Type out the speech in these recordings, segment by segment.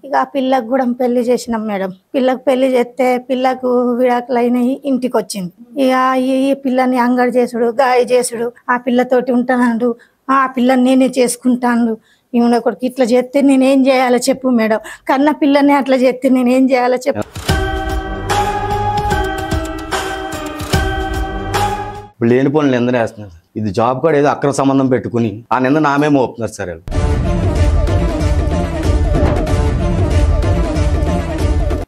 ఇక ఆ పిల్లకు కూడా పెళ్లి చేసినాం మేడం. పిల్లకు పెళ్లి చేస్తే పిల్లకు విడాకులైనవి ఇంటికి వచ్చింది. ఇక ఈ పిల్లని అంగడి చేసుడు గాయ చేసుడు, ఆ పిల్లతోటి ఉంటాడు, ఆ పిల్లని నేనే చేసుకుంటాను. ఈమె కొడుకు ఇట్లా చేస్తే నేనేం చేయాలో చెప్పు మేడం. కన్న పిల్లని అట్లా చేస్తే నేనేం చేయాలో చెప్పు. లేని పనులు నిందన వేస్తున్నారు. ఇది జాబ్ కూడా ఏదో అక్రమ సంబంధం పెట్టుకుని ఆ నింద నామే మోపుతున్నారు సార్.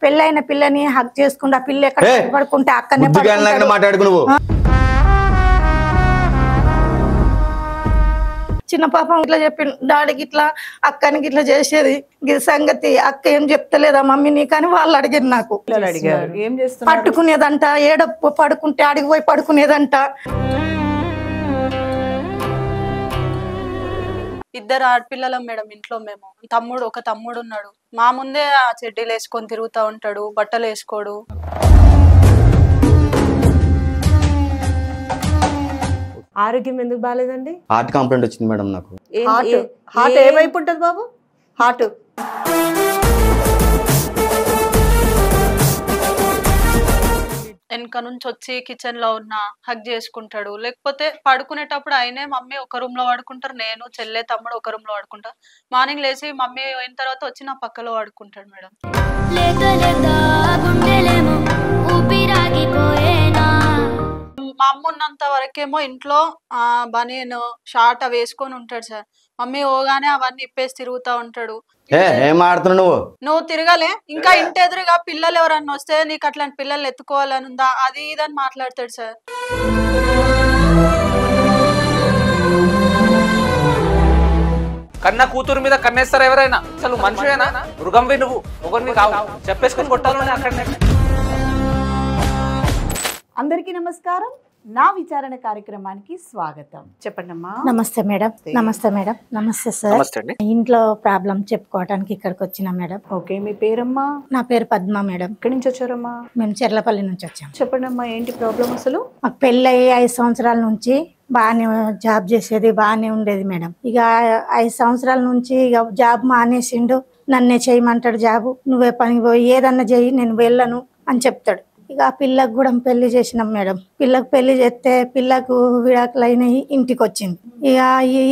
పెళ్ళైన పిల్లని హక్ చేసుకుంటే ఆ పిల్ల ఎక్కడ పడుకుంటే అక్కడనే మాట్లాడుకు నువ్వు. చిన్న పాపం ఇట్లా చెప్పిండు, డాడీకి ఇట్లా అక్కనికి ఇట్లా చేసేది ఇది సంగతి, అక్క ఏం చెప్తలేదా మమ్మీ నీకు అని వాళ్ళు అడిగారు. నాకు పట్టుకునేదంట, ఏడప్పు పడుకుంటే అడిగి పోయి పడుకునేదంట. ఇద్దరు ఆడపిల్లలం మేడం ఇంట్లో. మేము ఒక తమ్ముడు ఉన్నాడు. మా ముందే ఆ చెడ్డీలు వేసుకొని తిరుగుతూ ఉంటాడు, బట్టలు వేసుకోడు. ఆరోగ్యం ఎందుకు బాగాలేదండి? హార్ట్ కంప్లైంట్ వచ్చింది మేడం నాకు. హార్ట్ ఏమైపు ఉంటుంది బాబు? హార్ట్ వెనక నుంచి వచ్చి కిచెన్ లో ఉన్న హగ్ చేసుకుంటాడు. లేకపోతే పడుకునేటప్పుడు ఆయనే మమ్మీ ఒక రూమ్ లో పడుకుంటారు, నేను చెల్లె తమ్ముడు ఒక రూమ్ లో పడుకుంటా. మార్నింగ్ లేచి మమ్మీ అయిన తర్వాత వచ్చి నా పక్కలో పడుకుంటాడు మేడం. మా అమ్మ ఉన్నంత వరకేమో ఇంట్లో బనీన్ షార్ట్ వేసుకొని ఉంటాడు సార్. మమ్మీ ఓగానే అవన్నీ ఇప్పేసి తిరుగుతా ఉంటాడు. నువ్వు తిరగలే, ఇంకా ఇంటి ఎదురుగా పిల్లలు ఎవరన్నా వస్తే నీకు అట్లాంటి పిల్లలు ఎత్తుకోవాలని ఉందా అది ఇదని మాట్లాడతాడు సార్. కన్న కూతురు మీద కన్నేస్తారు ఎవరైనా? అసలు మనిషివేనా? మృగంవి నువ్వు, ఒకరిని కావు, చెప్పేసుకొని కొట్టాలని అక్కడ. అందరికీ నమస్కారం. నా విచారణ కార్యక్రమానికి స్వాగతం. చెప్పండి అమ్మా. నమస్తే మేడం. నమస్తే మేడం. నమస్తే సార్. ఇంట్లో ప్రాబ్లం చెప్పుకోవడానికి ఇక్కడికి వచ్చినా మేడం. ఓకే, మీ పేరమ్మా? నా పేరు పద్మ మేడం. ఎక్కడి నుంచి వచ్చారమ్మా? మేము చెర్లపల్లి నుంచి వచ్చాము. చెప్పండి అమ్మా, ఏంటి ప్రాబ్లం అసలు? మాకు పెళ్ళి 5 సంవత్సరాల నుంచి బాగానే జాబ్ చేసేది, బాగానే ఉండేది మేడం. ఇక 5 సంవత్సరాల నుంచి ఇక జాబ్ మానేసిండు. నన్నే చేయమంటాడు జాబు, నువ్వే పనికి పోయి ఏదన్నా చెయ్యి, నేను వెళ్ళను అని చెప్తాడు. ఇక ఆ పిల్లకు కూడా పెళ్లి చేసినాం మేడం. పిల్లకు పెళ్లి చేస్తే పిల్లకు విడాకులైనవి ఇంటికి వచ్చింది. ఇక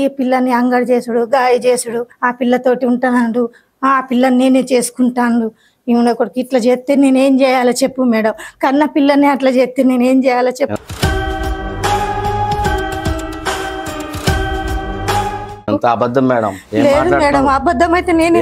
ఈ పిల్లని అంగడి చేసుడు గాయ చేసుడు, ఆ పిల్లతోటి ఉంటాడు, ఆ పిల్లని నేనే చేసుకుంటాను. ఈమె కొడుకు ఇట్లా చేస్తే నేనేం చేయాలో చెప్పు మేడం. కన్న పిల్లని అట్లా చేస్తే నేనేం చేయాలో చెప్పు. అబద్ధం మేడం. మేడం అబద్ధం అయితే నేను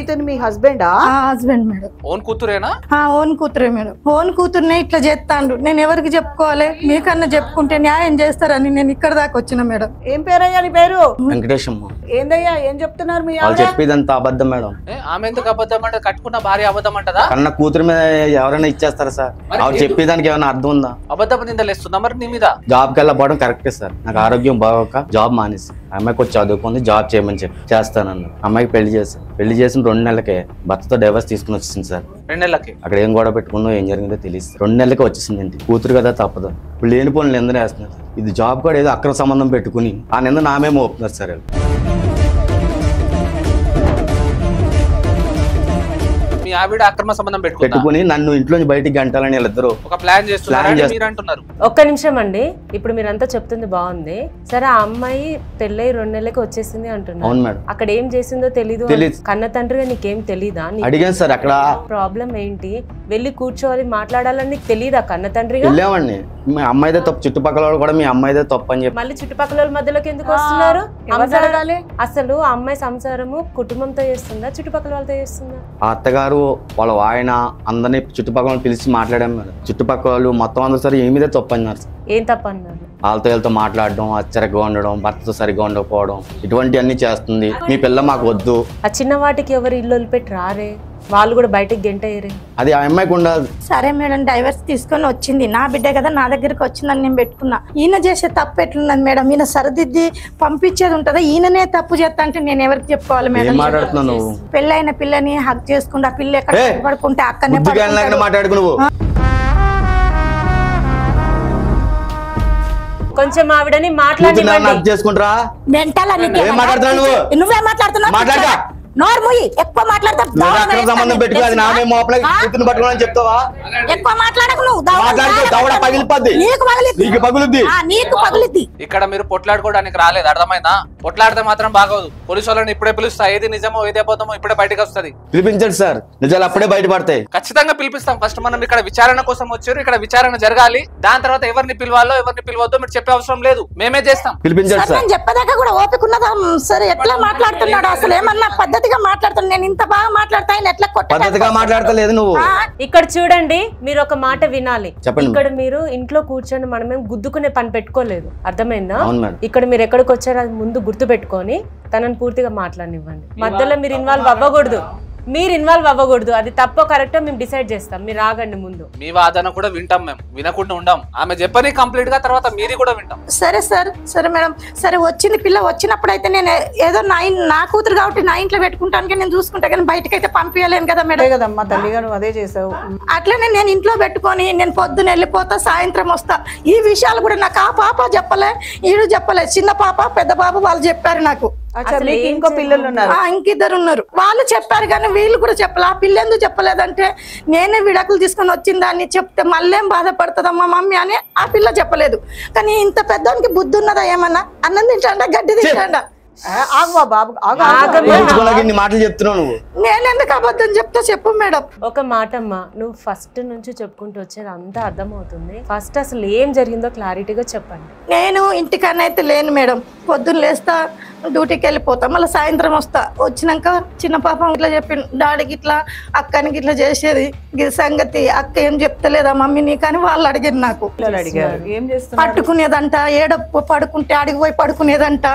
ఇతను మీ హస్బెండా? Husband madam. ఓన్ కూతురేనా? ఓన్ కూతురే మేడం. ఓన్ కూతురునే ఇట్లా చేస్తాడు. నేను ఎవరికి చెప్పుకోవాలి? మీకన్నా చెప్పుకుంటే న్యాయం చేస్తారని నేను ఇక్కడ దాకా వచ్చిన మేడం. ఏం పేరయ్యా నీ పేరు? వెంకటేశమ్మ. ఏందయ్యా ఏం చెప్తున్నారు మీ? చెప్పేదంతా అబద్ధం మేడం. ఆమె ఎందుకు అబద్ధం అంటే? కట్టుకున్న భార్య అబద్ధం అంటదా? కన్న కూతురు మీద ఎవరైనా ఇచ్చేస్తారా సార్? ఆవిడ చెప్పేదానికి ఏమైనా అర్థం ఉందా? అబద్ధం నిందలేస్తుందా మరి నీ మీద? జాబ్ కి వెళ్ళకపోవడం కరెక్టే సార్. నాకు ఆరోగ్యం బాగోక జాబ్ మానేసి అమ్మాయికి వచ్చి చదువుకుంది, జాబ్ చేయమని చెప్పి చేస్తానన్నా. అమ్మాయికి పెళ్లి చేసిన 2 నెలలకే భర్తతో డైవర్స్ తీసుకుని వచ్చింది సార్. 2 నెలలకి అక్కడ ఏం గొడవ పెట్టుకున్నా ఏం జరిగిందో తెలియదు. 2 నెలలకే వచ్చేసింది ఇంటి. కూతురు కదా తప్పదు. ఇప్పుడు లేని పనులు నిందన వేస్తున్నారు. ఇది జాబ్ కూడా ఏదో అక్రమ సంబంధం పెట్టుకుని ఆ నింద నామే మోపుతున్నారు సార్. మీ ఆవిడ అక్రమ సంబంధం పెట్టుకుని నన్ను ఇంట్లోంచి బయటికి గంటాలని వీళ్ళిద్దరు ఒక ప్లాన్ చేస్తున్నారు. ఒక్క నిమిషం అండి, ఇప్పుడు మీరంతా చెప్తుంది బాగుంది. సరే, ఆ అమ్మాయి పెళ్ళై 2 నెలలకి వచ్చేసింది అంటున్నారు. అక్కడ ఏం చేసిందో తెలీదు. కన్న తండ్రిగా నీకేం తెలీదా? అడిగాను సార్. అక్కడ ప్రాబ్లం ఏంటి? వెళ్ళి కూర్చోవాలి, మాట్లాడాలని నీకు తెలీదా? కన్న తండ్రిగా వెళ్ళామండి. మీ అమ్మాయిదే తప్పు, చుట్టుపక్కల వాళ్ళు కూడా మీ అమ్మాయిదే తప్పు అని చెప్పి మళ్ళీ చుట్టుపక్కల వాళ్ళ మధ్యలోకి ఎందుకు వస్తున్నారు? అసలు ఆ అమ్మాయి సంసారము కుటుంబంతో చేస్తుందా, చుట్టుపక్కల వాళ్ళతో చేస్తుందా? ఆ అత్తగారు వాళ్ళ ఆయన అందరినీ చుట్టుపక్కల పిలిచి మాట్లాడాం మేడం. చుట్టుపక్కల వాళ్ళు మొత్తం అందరూ సరే ఏమిదే తప్పు అన్నారు. ఏం తప్పు అన్నారు? వాళ్ళతో మాట్లాడడం, అచ్చరిగా ఉండడం, భర్తతో సరిగా ఉండకపోవడం, ఇటువంటి అన్ని చేస్తుంది. మీ పిల్ల మాకు వద్దు. ఆ చిన్న వాటికి ఎవరు ఇల్లు వదిలిపెట్టి రారే, వాళ్ళు కూడా బయటకు గెంటయ్యారే. అది ఆ అమ్మాయికి ఉండదు. సరే మేడం, డైవర్స్ తీసుకొని వచ్చింది, నా బిడ్డ కదా, నా దగ్గరికి వచ్చిందని నేను పెట్టుకున్నా. ఈయన చేసే తప్పు ఎట్లున్నది మేడం? ఈయన సరిదిద్ది పంపించేది ఉంటుందా? ఈయననే తప్పు చేస్తా అంటే నేను ఎవరికి చెప్పుకోవాలి మేడం? మాట్లాడుతున్నావు. పెళ్ళైన పిల్లని హక్ చేసుకుంటే ఆ పిల్ల ఎక్కడ పడుకుంటే అక్కడనే మాట్లాడుకు. నువ్వు కొంచెం ఆవిడని మాట్లాడి చేసుకుంటారా? నువ్వే మాట్లాడుతున్నావు. నోరు మూయి, ఎక్కువ మాట్లాడతావు. సంబంధం పెట్టుకో, అది నామే మోపల కూతురు పట్టుకోవాలని చెప్తావా? ఎక్కువ మాట్లాడకు నువ్వు. మాట్లాడితే దవడ పగిలిపోద్ది, నీకు పగులుద్ది. ఇక్కడ మీరు పొట్లాడుకోవడానికి రాలేదు, అర్థమైందా? పొట్లాడితే మాత్రం బాగోదు. పోలీసు వాళ్ళని ఇప్పుడే పిలుస్తా, ఏది నిజమో ఏది అబద్ధమో ఇప్పుడే బయటకు వస్తుంది. పిలిపించండి సార్, నిజాలు అప్పుడే బయటపడతాయి. ఖచ్చితంగా పిలిపిస్తాం. ఫస్ట్ మనం ఇక్కడ విచారణ కోసం వచ్చారు, ఇక్కడ విచారణ జరగాలి. దాని తర్వాత ఎవరిని పిలవాలో ఎవరిని పిలవద్దో మీరు చెప్పే అవసరం లేదు, మేమే చేస్తాం. పిలిపించండి సార్. చెప్పదాకా కూడా ఓపిక ఉన్నదా? సరే, ఎట్లా మాట్లాడుతున్నాడు అసలు? ఏమన్నా పద్ధతిగా మాట్లాడుతున్నాను? నేను ఇంత బాగా మాట్లాడతా, ఎట్లా పద్ధతిగా మాట్లాడతలేదు నువ్వు. ఇక్కడ చూడండి, మీరు ఒక మాట వినాలి. చెప్పండి. ఇక్కడ మీరు ఇంట్లో కూర్చొని మనమేం గుద్దుకునే పని పెట్టుకోలేదు, అర్థమైందా? అవును మేడం. ఇక్కడ మీరు ఎక్కడికి వచ్చారో అది ముందు గుర్తు పెట్టుకొని తనని పూర్తిగా మాట్లాడనివ్వండి. మధ్యలో మీరు ఇన్వాల్వ్ అవ్వకూడదు, అది తప్పో కరెక్టో మేము డిసైడ్ చేస్తాం. మీరు ఆగండి ముందు. మీ వాదన కూడా వింటాం, మేము వినకుండా ఉండం. ఆమె చెప్పని కంప్లీట్ గా తర్వాత మీది కూడా వింటాం. సరే సార్, సరే మేడం. సరే, వచ్చింది పిల్ల. వచ్చినప్పుడు అయితే నేను ఏదో నా కూతురు కాబట్టి నా ఇంట్లో పెట్టుకుంటాను, నేను చూసుకుంటా, కానీ బయటకి అయితే పంపించలేను కదా మేడం. కదమ్మా తల్లి గారు, అదే చేసావు. అట్లనే నేను ఇంట్లో పెట్టుకొని నేను పొద్దున వెళ్ళిపోతా, సాయంత్రం వస్తా. ఈ విషయాలు కూడా నాకు ఆ పాప చెప్పలే, ఈడు చెప్పలే. చిన్న పాప పెద్ద పాప వాళ్ళు చెప్పారు నాకు. ఇంకో పిల్లలు ఉన్నారు, ఇంకిద్దరు ఉన్నారు. వాళ్ళు చెప్పారు కానీ వీళ్ళు కూడా చెప్పలే. ఆ పిల్ల ఎందుకు చెప్పలేదంటే నేనే విడాకులు తీసుకొని వచ్చిందాన్ని చెప్తే మళ్ళేం బాధపడుతుందమ్మా మమ్మీ అని ఆ పిల్ల చెప్పలేదు. కానీ ఇంత పెద్దోనికి బుద్ధి ఉన్నదా? ఏమన్నా అన్నం తింటాడా, గడ్డి తింటాడా? మాటలు చెప్తున్నావు నువ్వు. నేనెందుకు అబద్ధం చెప్తా చెప్పు మేడం. ఒక మాటమ్మా, నువ్వు ఫస్ట్ నుంచి చెప్పుకుంటూ వచ్చేది అంతా అర్థమవుతుంది. ఫస్ట్ అసలు ఏం జరిగిందో క్లారిటీగా చెప్పండి. నేను ఇంటికన్నా అయితే లేను మేడం. పొద్దున్న లేస్తా, డ్యూటీకి వెళ్ళిపోతా, మళ్ళీ సాయంత్రం వస్తా. వచ్చినాక చిన్న పాపం ఇట్లా చెప్పి డాడీకి ఇట్లా అక్కనికి ఇట్లా చేసేది సంగతి. అక్క ఏం చెప్తలేదా మమ్మీ నీకని వాళ్ళు అడిగారు నాకు. పట్టుకునేదంట, ఏడ పడుకుంటే అడిగి పోయి పడుకునేదంట,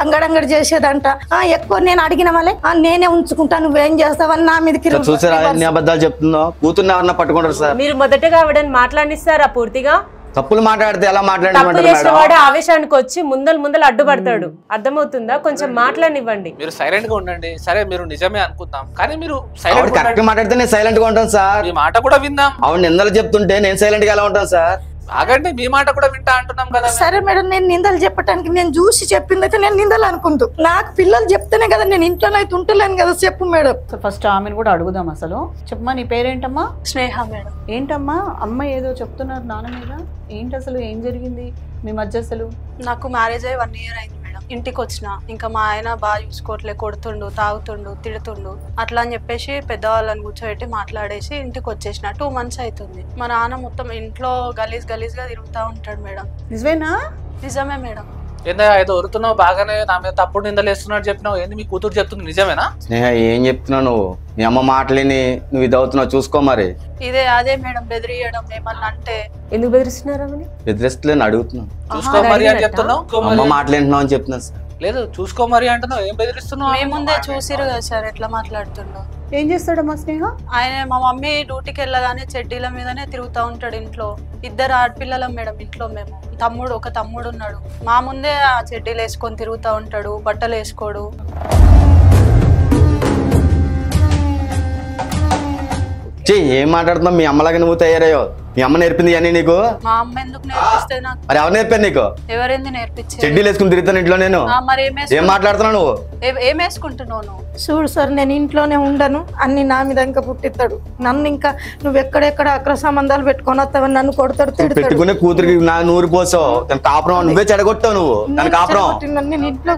అంగడంగడి చేసేదంట. ఎక్కువ నేను అడిగిన వాళ్ళే నేనే ఉంచుకుంటాను, నువ్వేం చేస్తావని నా మీదకి. చూసారా ఎన్ని అబద్ధాలు చెప్తుందో? కూతుర్ని ఎవరన్నా పట్టుకుంటారు సార్? మీరు మొదటగా ఆవిడని మాట్లాడిస్తారా? పూర్తిగా తప్పులు మాట్లాడితే ఎలా మాట్లాడేవాడు? ఆవేశానికి వచ్చి ముందలు అడ్డుపడతాడు, అర్థమవుతుందా? కొంచెం మాట్లాడినివ్వండి. మీరు సైలెంట్ గా ఉండండి. సరే, మీరు నిజమే అనుకుందాం, కానీ మీరు కరెక్ట్ మాట్లాడితే నేను సైలెంట్ గా ఉంటాను సార్. మీ మాట కూడా విందాం. అవును, నిందలు చెప్తుంటే నేను సైలెంట్ గా ఎలా ఉంటాను సార్? ఆగండి, మీ మాట కూడా వింటా అంటున్నాం కదా. సరే మేడం, నేను నిందలు చెప్పడానికి నేను చూసి చెప్పింది అయితే నేను నిందలు అనుకుంటూ, నాకు పిల్లలు చెప్తేనే కదా నేను ఇంట్లోనైతే ఉంటలేను కదా. చెప్పు మేడం. ఫస్ట్ ఆమెను కూడా అడుగుదాం. అసలు చెప్పమ్మా, నీ పేరేంటమ్మా? స్నేహ మేడం. ఏంటమ్మా అమ్మ ఏదో చెప్తున్నారు నాన్న మీద, ఏంటి అసలు ఏం జరిగింది మీ మధ్య? అసలు నాకు మ్యారేజ్ అయ్యి 1 year అయింది మేడం. ఇంటికి వచ్చిన ఇంకా మా ఆయన బాగా చూసుకోవట్లే, కొడుతుండు, తాగుతుండు, తిడుతుండు, అట్లా అని చెప్పేసి పెద్దవాళ్ళని కూర్చోబెట్టి మాట్లాడేసి ఇంటికి వచ్చేసిన. 2 months అవుతుంది. మా నాన్న మొత్తం ఇంట్లో గలీజ్ గా తిరుగుతూ ఉంటాడు మేడం. నిజమేనా? నిజమే మేడం. ఏందా ఏదో వరుతున్నావు, బాగానే నా మీద తప్పుడు నిందలు వేస్తున్నాడు చెప్పినావు, ఏంది మీ కూతురు చెప్తుంది నిజమేనా? స్నేహ ఏం చెప్తున్నావు నువ్వు? నీ అమ్మ మాటలేని నువ్వు ఇది అవుతున్నావు, చూసుకో మరి. అదే మేడం, బెదిరియడం ఏమన్నా అంటే. ఎందుకు బెదిరిస్తున్నారని? బెదిరిస్తలేని అడుగుతున్నాను. చూసుకో మరి అని చెప్తున్నావు. అమ్మ మాటలేంటున్నావు అని చెప్తున్నాను సార్. లేదు, చూసుకో మరి అంటున్నావు, ఏం బెదిరిస్తున్నావు? మేము ముందే చూసిరు కదా సార్ ఎట్లా మాట్లాడుతుండో. ఏం చేస్తాడమ్మా స్నేహ? ఆయన మా మమ్మీ డ్యూటీకి వెళ్ళగానే చెడ్డీల మీదనే తిరుగుతూ ఉంటాడు ఇంట్లో. 2 ఆడపిల్లలం మేడం ఇంట్లో. మేము ఒక తమ్ముడు ఉన్నాడు. మా ముందే ఆ చెడ్డీలు వేసుకొని తిరుగుతూ ఉంటాడు, బట్టలు వేసుకోడు. ఏం మాట్లాడుతున్నావు? మీ అమ్మలాగా నువ్వు తయారయ్యో. మీ అమ్మ నేర్పింది అని నీకు? మా అమ్మ ఎందుకు నేర్పిస్తుంది నాకు? మరి ఎవరు నేర్పారు నీకు? ఎవరైంది నేర్పించేది? చెడ్డీలు వేసుకుని తిరుగుతాను ఇంట్లో నేను. మరి ఏం మాట్లాడుతున్నావు నువ్వు? ఏం వేసుకుంటున్నావు? చూడు సార్, నేను ఇంట్లోనే ఉండను, అన్ని నా మీద ఇంకా పుట్టిస్తాడు. నన్ను ఇంకా నువ్వు ఎక్కడెక్కడ అక్ర సంబంధాలు పెట్టుకొని వస్తావని నన్ను కొడతాడు, తిడతాడు. పెట్టుకునే కూతురికి నా నూరు పోసావు. తన కాపురం నువ్వే చెడగొట్టావు. నువ్వు తన కాపురం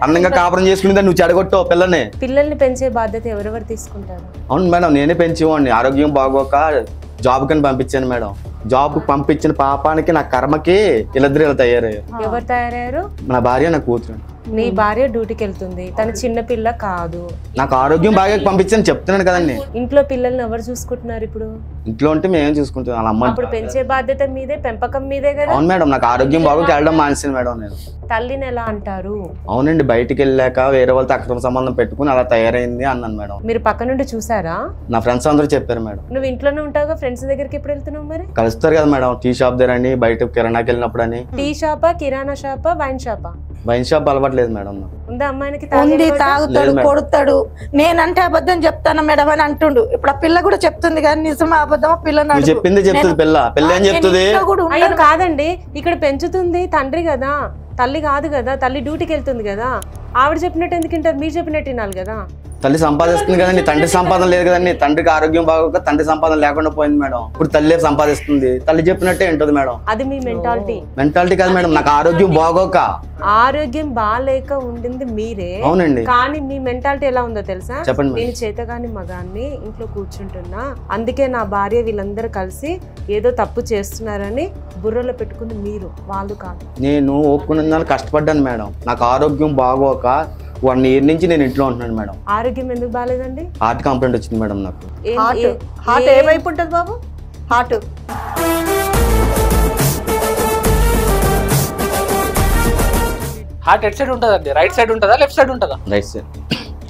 అందంగా కాపురం చేసుకుని నువ్వు చెడగొట్టావు పిల్లల్ని పెంచే బాధ్యత ఎవరెవరు తీసుకుంటారు? అవును మేడం, నేనే పెంచేవాడిని. ఆరోగ్యం బాగోక జాబ్ కని పంపించాను మేడం. జాబ్ పంపించిన పాపానికి నా కర్మకి వీళ్ళిద్దరు ఇలా తయారయ్యారు. ఎవరు తయారయ్యారు? నా భార్య, నా కూతురు. నీ భార్య డ్యూటీకి వెళ్తుంది, తన చిన్న పిల్ల కాదు. నాకు ఆరోగ్యం బాగా పంపించని చెప్తున్నాను కదండి. ఇంట్లో పిల్లల్ని ఎవరు చూసుకుంటున్నారు ఇప్పుడు? ఇంట్లో ఉంటే మేమేం చూసుకుంటాం. వాళ్ళ అమ్మ అప్పుడు పెంచే బాధ్యత మీదే, పెంపకం మీదే కదా. అవును మేడం, నాకు ఆరోగ్యం బాగా వెళ్ళడం మానేసింది మేడం. నేను తల్లిని ఎలా అంటారు? అవునండి, బయటికి వెళ్ళాక వేరే వాళ్ళతో అక్రమ సంబంధం పెట్టుకుని అలా తయారైంది అన్నాను మేడం. మీరు పక్క నుండి చూసారా? నా ఫ్రెండ్స్ అందరూ చెప్పారు మేడం. నువ్వు ఇంట్లోనే ఉంటావుగా, ఫ్రెండ్స్ దగ్గరికి ఎప్పుడు వెళ్తున్నావు? మరి కలుస్తారు కదా మేడం, టీ షాప్ దగ్గర అని, బయట కిరాణాకి వెళ్ళినప్పుడు అని. టీ షాపా, కిరాణా షాపా, వైన్ షాపా? వైన్ షాప్ అలవాట్లేదు మేడం. ఉందా అమ్మాయికి? ఉంది, తాగుతాడు, కొడుతాడు. నేనంటే అబద్ధం చెప్తాను మేడం అని అంటుండు. ఇప్పుడు ఆ పిల్ల కూడా చెప్తుంది కానీ నిజమా అబద్ధమా? పిల్ల చెప్పింది చెప్తుంది. పిల్ల ఏం చెప్తుంది? కాదండి, ఇక్కడ పెంచుతుంది తండ్రి కదా. తల్లి కాదు కదా, తల్లి డ్యూటీకి వెళ్తుంది కదా, ఆవిడ చెప్పినట్టు ఎందుకు వింటారు, మీరు చెప్పినట్టు వినాలి కదా. తల్లి సంపాదిస్తుంది కదండి, తండ్రి సంపాదన లేదు కదండి. తండ్రికి ఆరోగ్యం బాగోక తండ్రి సంపాదన లేకుండా పోయింది మేడం. ఇప్పుడు తల్లి సంపాదిస్తుంది, తల్లి చెప్పినట్టే ఉంటుంది మేడం. అది మీ మెంటాలిటీ. మెంటాలిటీ కాదు మేడం, నాకు ఆరోగ్యం బాగోక. ఆరోగ్యం బాగాలేక ఉండింది మీరే. అవునండి. కానీ మీ మెంటాలిటీ ఎలా ఉందో తెలుసా? చెప్పండి. నేను చేతగాని మగాన్ని ఇంట్లో కూర్చుంటున్నా, అందుకే నా భార్య వీళ్ళందరూ కలిసి ఏదో తప్పు చేస్తున్నారని బుర్రలో పెట్టుకుంది మీరు, వాళ్ళు కాదు. నేను ఒప్పుకున్న కష్టపడ్డాను మేడం. నాకు ఆరోగ్యం బాగోక 1 year నుంచి నేను ఇంట్లో ఉంటున్నాను మేడం. ఆరోగ్యం ఎందుకు బాగాలేదండి? హార్ట్ కంప్లైంట్ వచ్చింది మేడం నాకు. హార్ట్ ఏ వైపు ఉంటుంది బాబు? హార్ట్ హార్ట్ ఎట్ సైడ్ ఉంటుందండి? రైట్ సైడ్ ఉంటుందా లెఫ్ట్ సైడ్ ఉంటుందా? Right sir.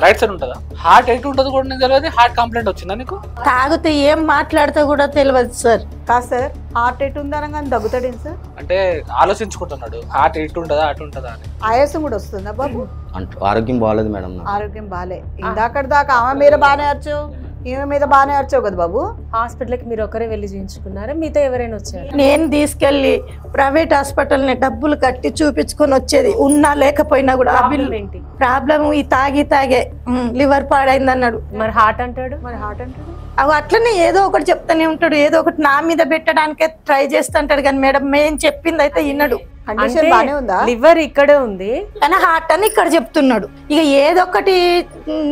రైట్ సైడ్ ఉంటుందా? హార్ట్ ఎటు ఉంటుంది కూడా నీకు తెలియదు, హార్ట్ కంప్లైంట్ వచ్చిందా నీకు? తాగితే ఏం మాట్లాడితే కూడా తెలియదు సార్. కాదు సార్, హార్ట్ ఎటు ఉందనగానే దగ్గుతాడేం సార్? అంటే ఆలోచించుకుంటున్నాడు హార్ట్ ఇటు ఉంటుందా అటు ఉంటుందా అని. ఆయాసం కూడా వస్తుందా బాబు? ఆరోగ్యం బాగాలేదు మేడం నాకు. ఆరోగ్యం బాలే. ఇందాక దాకా ఆమె మీద బాగానే అరిచావు, ఈమె మీద బాగానే అరిచావు కదా బాబు. హాస్పిటల్కి మీరు ఒకరే వెళ్ళి చేయించుకున్నారా, మీతో ఎవరైనా వచ్చారు? నేను తీసుకెళ్లి ప్రైవేట్ హాస్పిటల్ని డబ్బులు కట్టి చూపించుకొని వచ్చేది, ఉన్నా లేకపోయినా కూడా. ఏంటి ప్రాబ్లం ఈ తాగే లివర్ పాడైంది అన్నాడు. మరి హార్ట్ అంటాడు. మరి హార్ట్ అంటాడు అవి అట్లనే ఏదో ఒకటి చెప్తానే ఉంటాడు, ఏదో ఒకటి నా మీద పెట్టడానికే ట్రై చేస్తుంటాడు. కానీ మేడం మేము చెప్పింది అయితే వినడు. కండిషన్ బానే ఉందా? లివర్ ఇక్కడే ఉంది కానీ హార్ట్ అని ఇక్కడ చెప్తున్నాడు. ఇక ఏదొక్కటి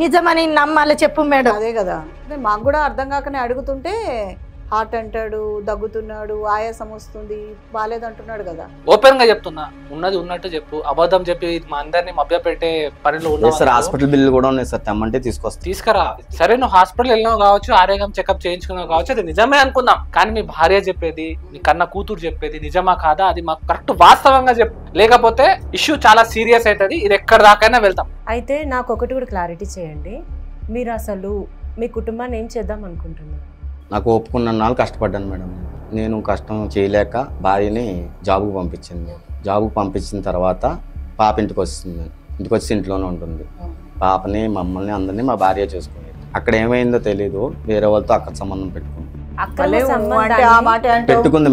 నిజమని నమ్మాలి చెప్పు మేడం. అదే కదా, మాకు కూడా అర్థం కాకనే అడుగుతుంటే హార్ట్ అంటాడు, దగ్గుతున్నాడు, ఆయాసం వస్తుంది, బాలేదంటున్నాడు కదా. ఓపెన్ గా చెప్తున్నా, ఉన్నది ఉన్నట్టు చెప్పు. అబద్ధం చెప్పి మా అందరినీ మభ్య పెట్టే పనిలో ఉన్నా సార్. హాస్పిటల్ బిల్లు కూడా ఉన్నాయి సార్, తెమ్మంటే తీసుకొస్తా. తీసుకురా. సరే నువ్వు హాస్పిటల్ వెళ్ళినావు కావచ్చు, ఆరోగ్యం చెకప్ చేయించుకున్నావు కావచ్చు, అది నిజమే అనుకుందాం. కానీ మీ భార్య చెప్పేది, మీ కన్న కూతురు చెప్పేది నిజమా కాదా, అది మాకు కరెక్ట్ వాస్తవంగా చెప్పు. లేకపోతే ఇష్యూ చాలా సీరియస్ అవుతుంది, ఇది ఎక్కడి దాకైనా వెళ్తాం. అయితే నాకు ఒకటి కూడా క్లారిటీ చేయండి, మీరు అసలు మీ కుటుంబాన్ని ఏం చేద్దాం అనుకుంటున్నారు? నాకు ఒప్పుకున్న నాళ్ళు కష్టపడ్డాను మేడం. నేను కష్టం చేయలేక భార్యని జాబ్కి పంపించింది. జాబ్కి పంపించిన తర్వాత పాప ఇంటికి వస్తుంది. ఇంటికి వచ్చి ఇంట్లోనే ఉంటుంది. పాపని మమ్మల్ని అందరినీ మా భార్య చూసుకునేది. అక్కడ ఏమైందో తెలీదు, వేరే వాళ్ళతో అక్కడ సంబంధం పెట్టుకుంది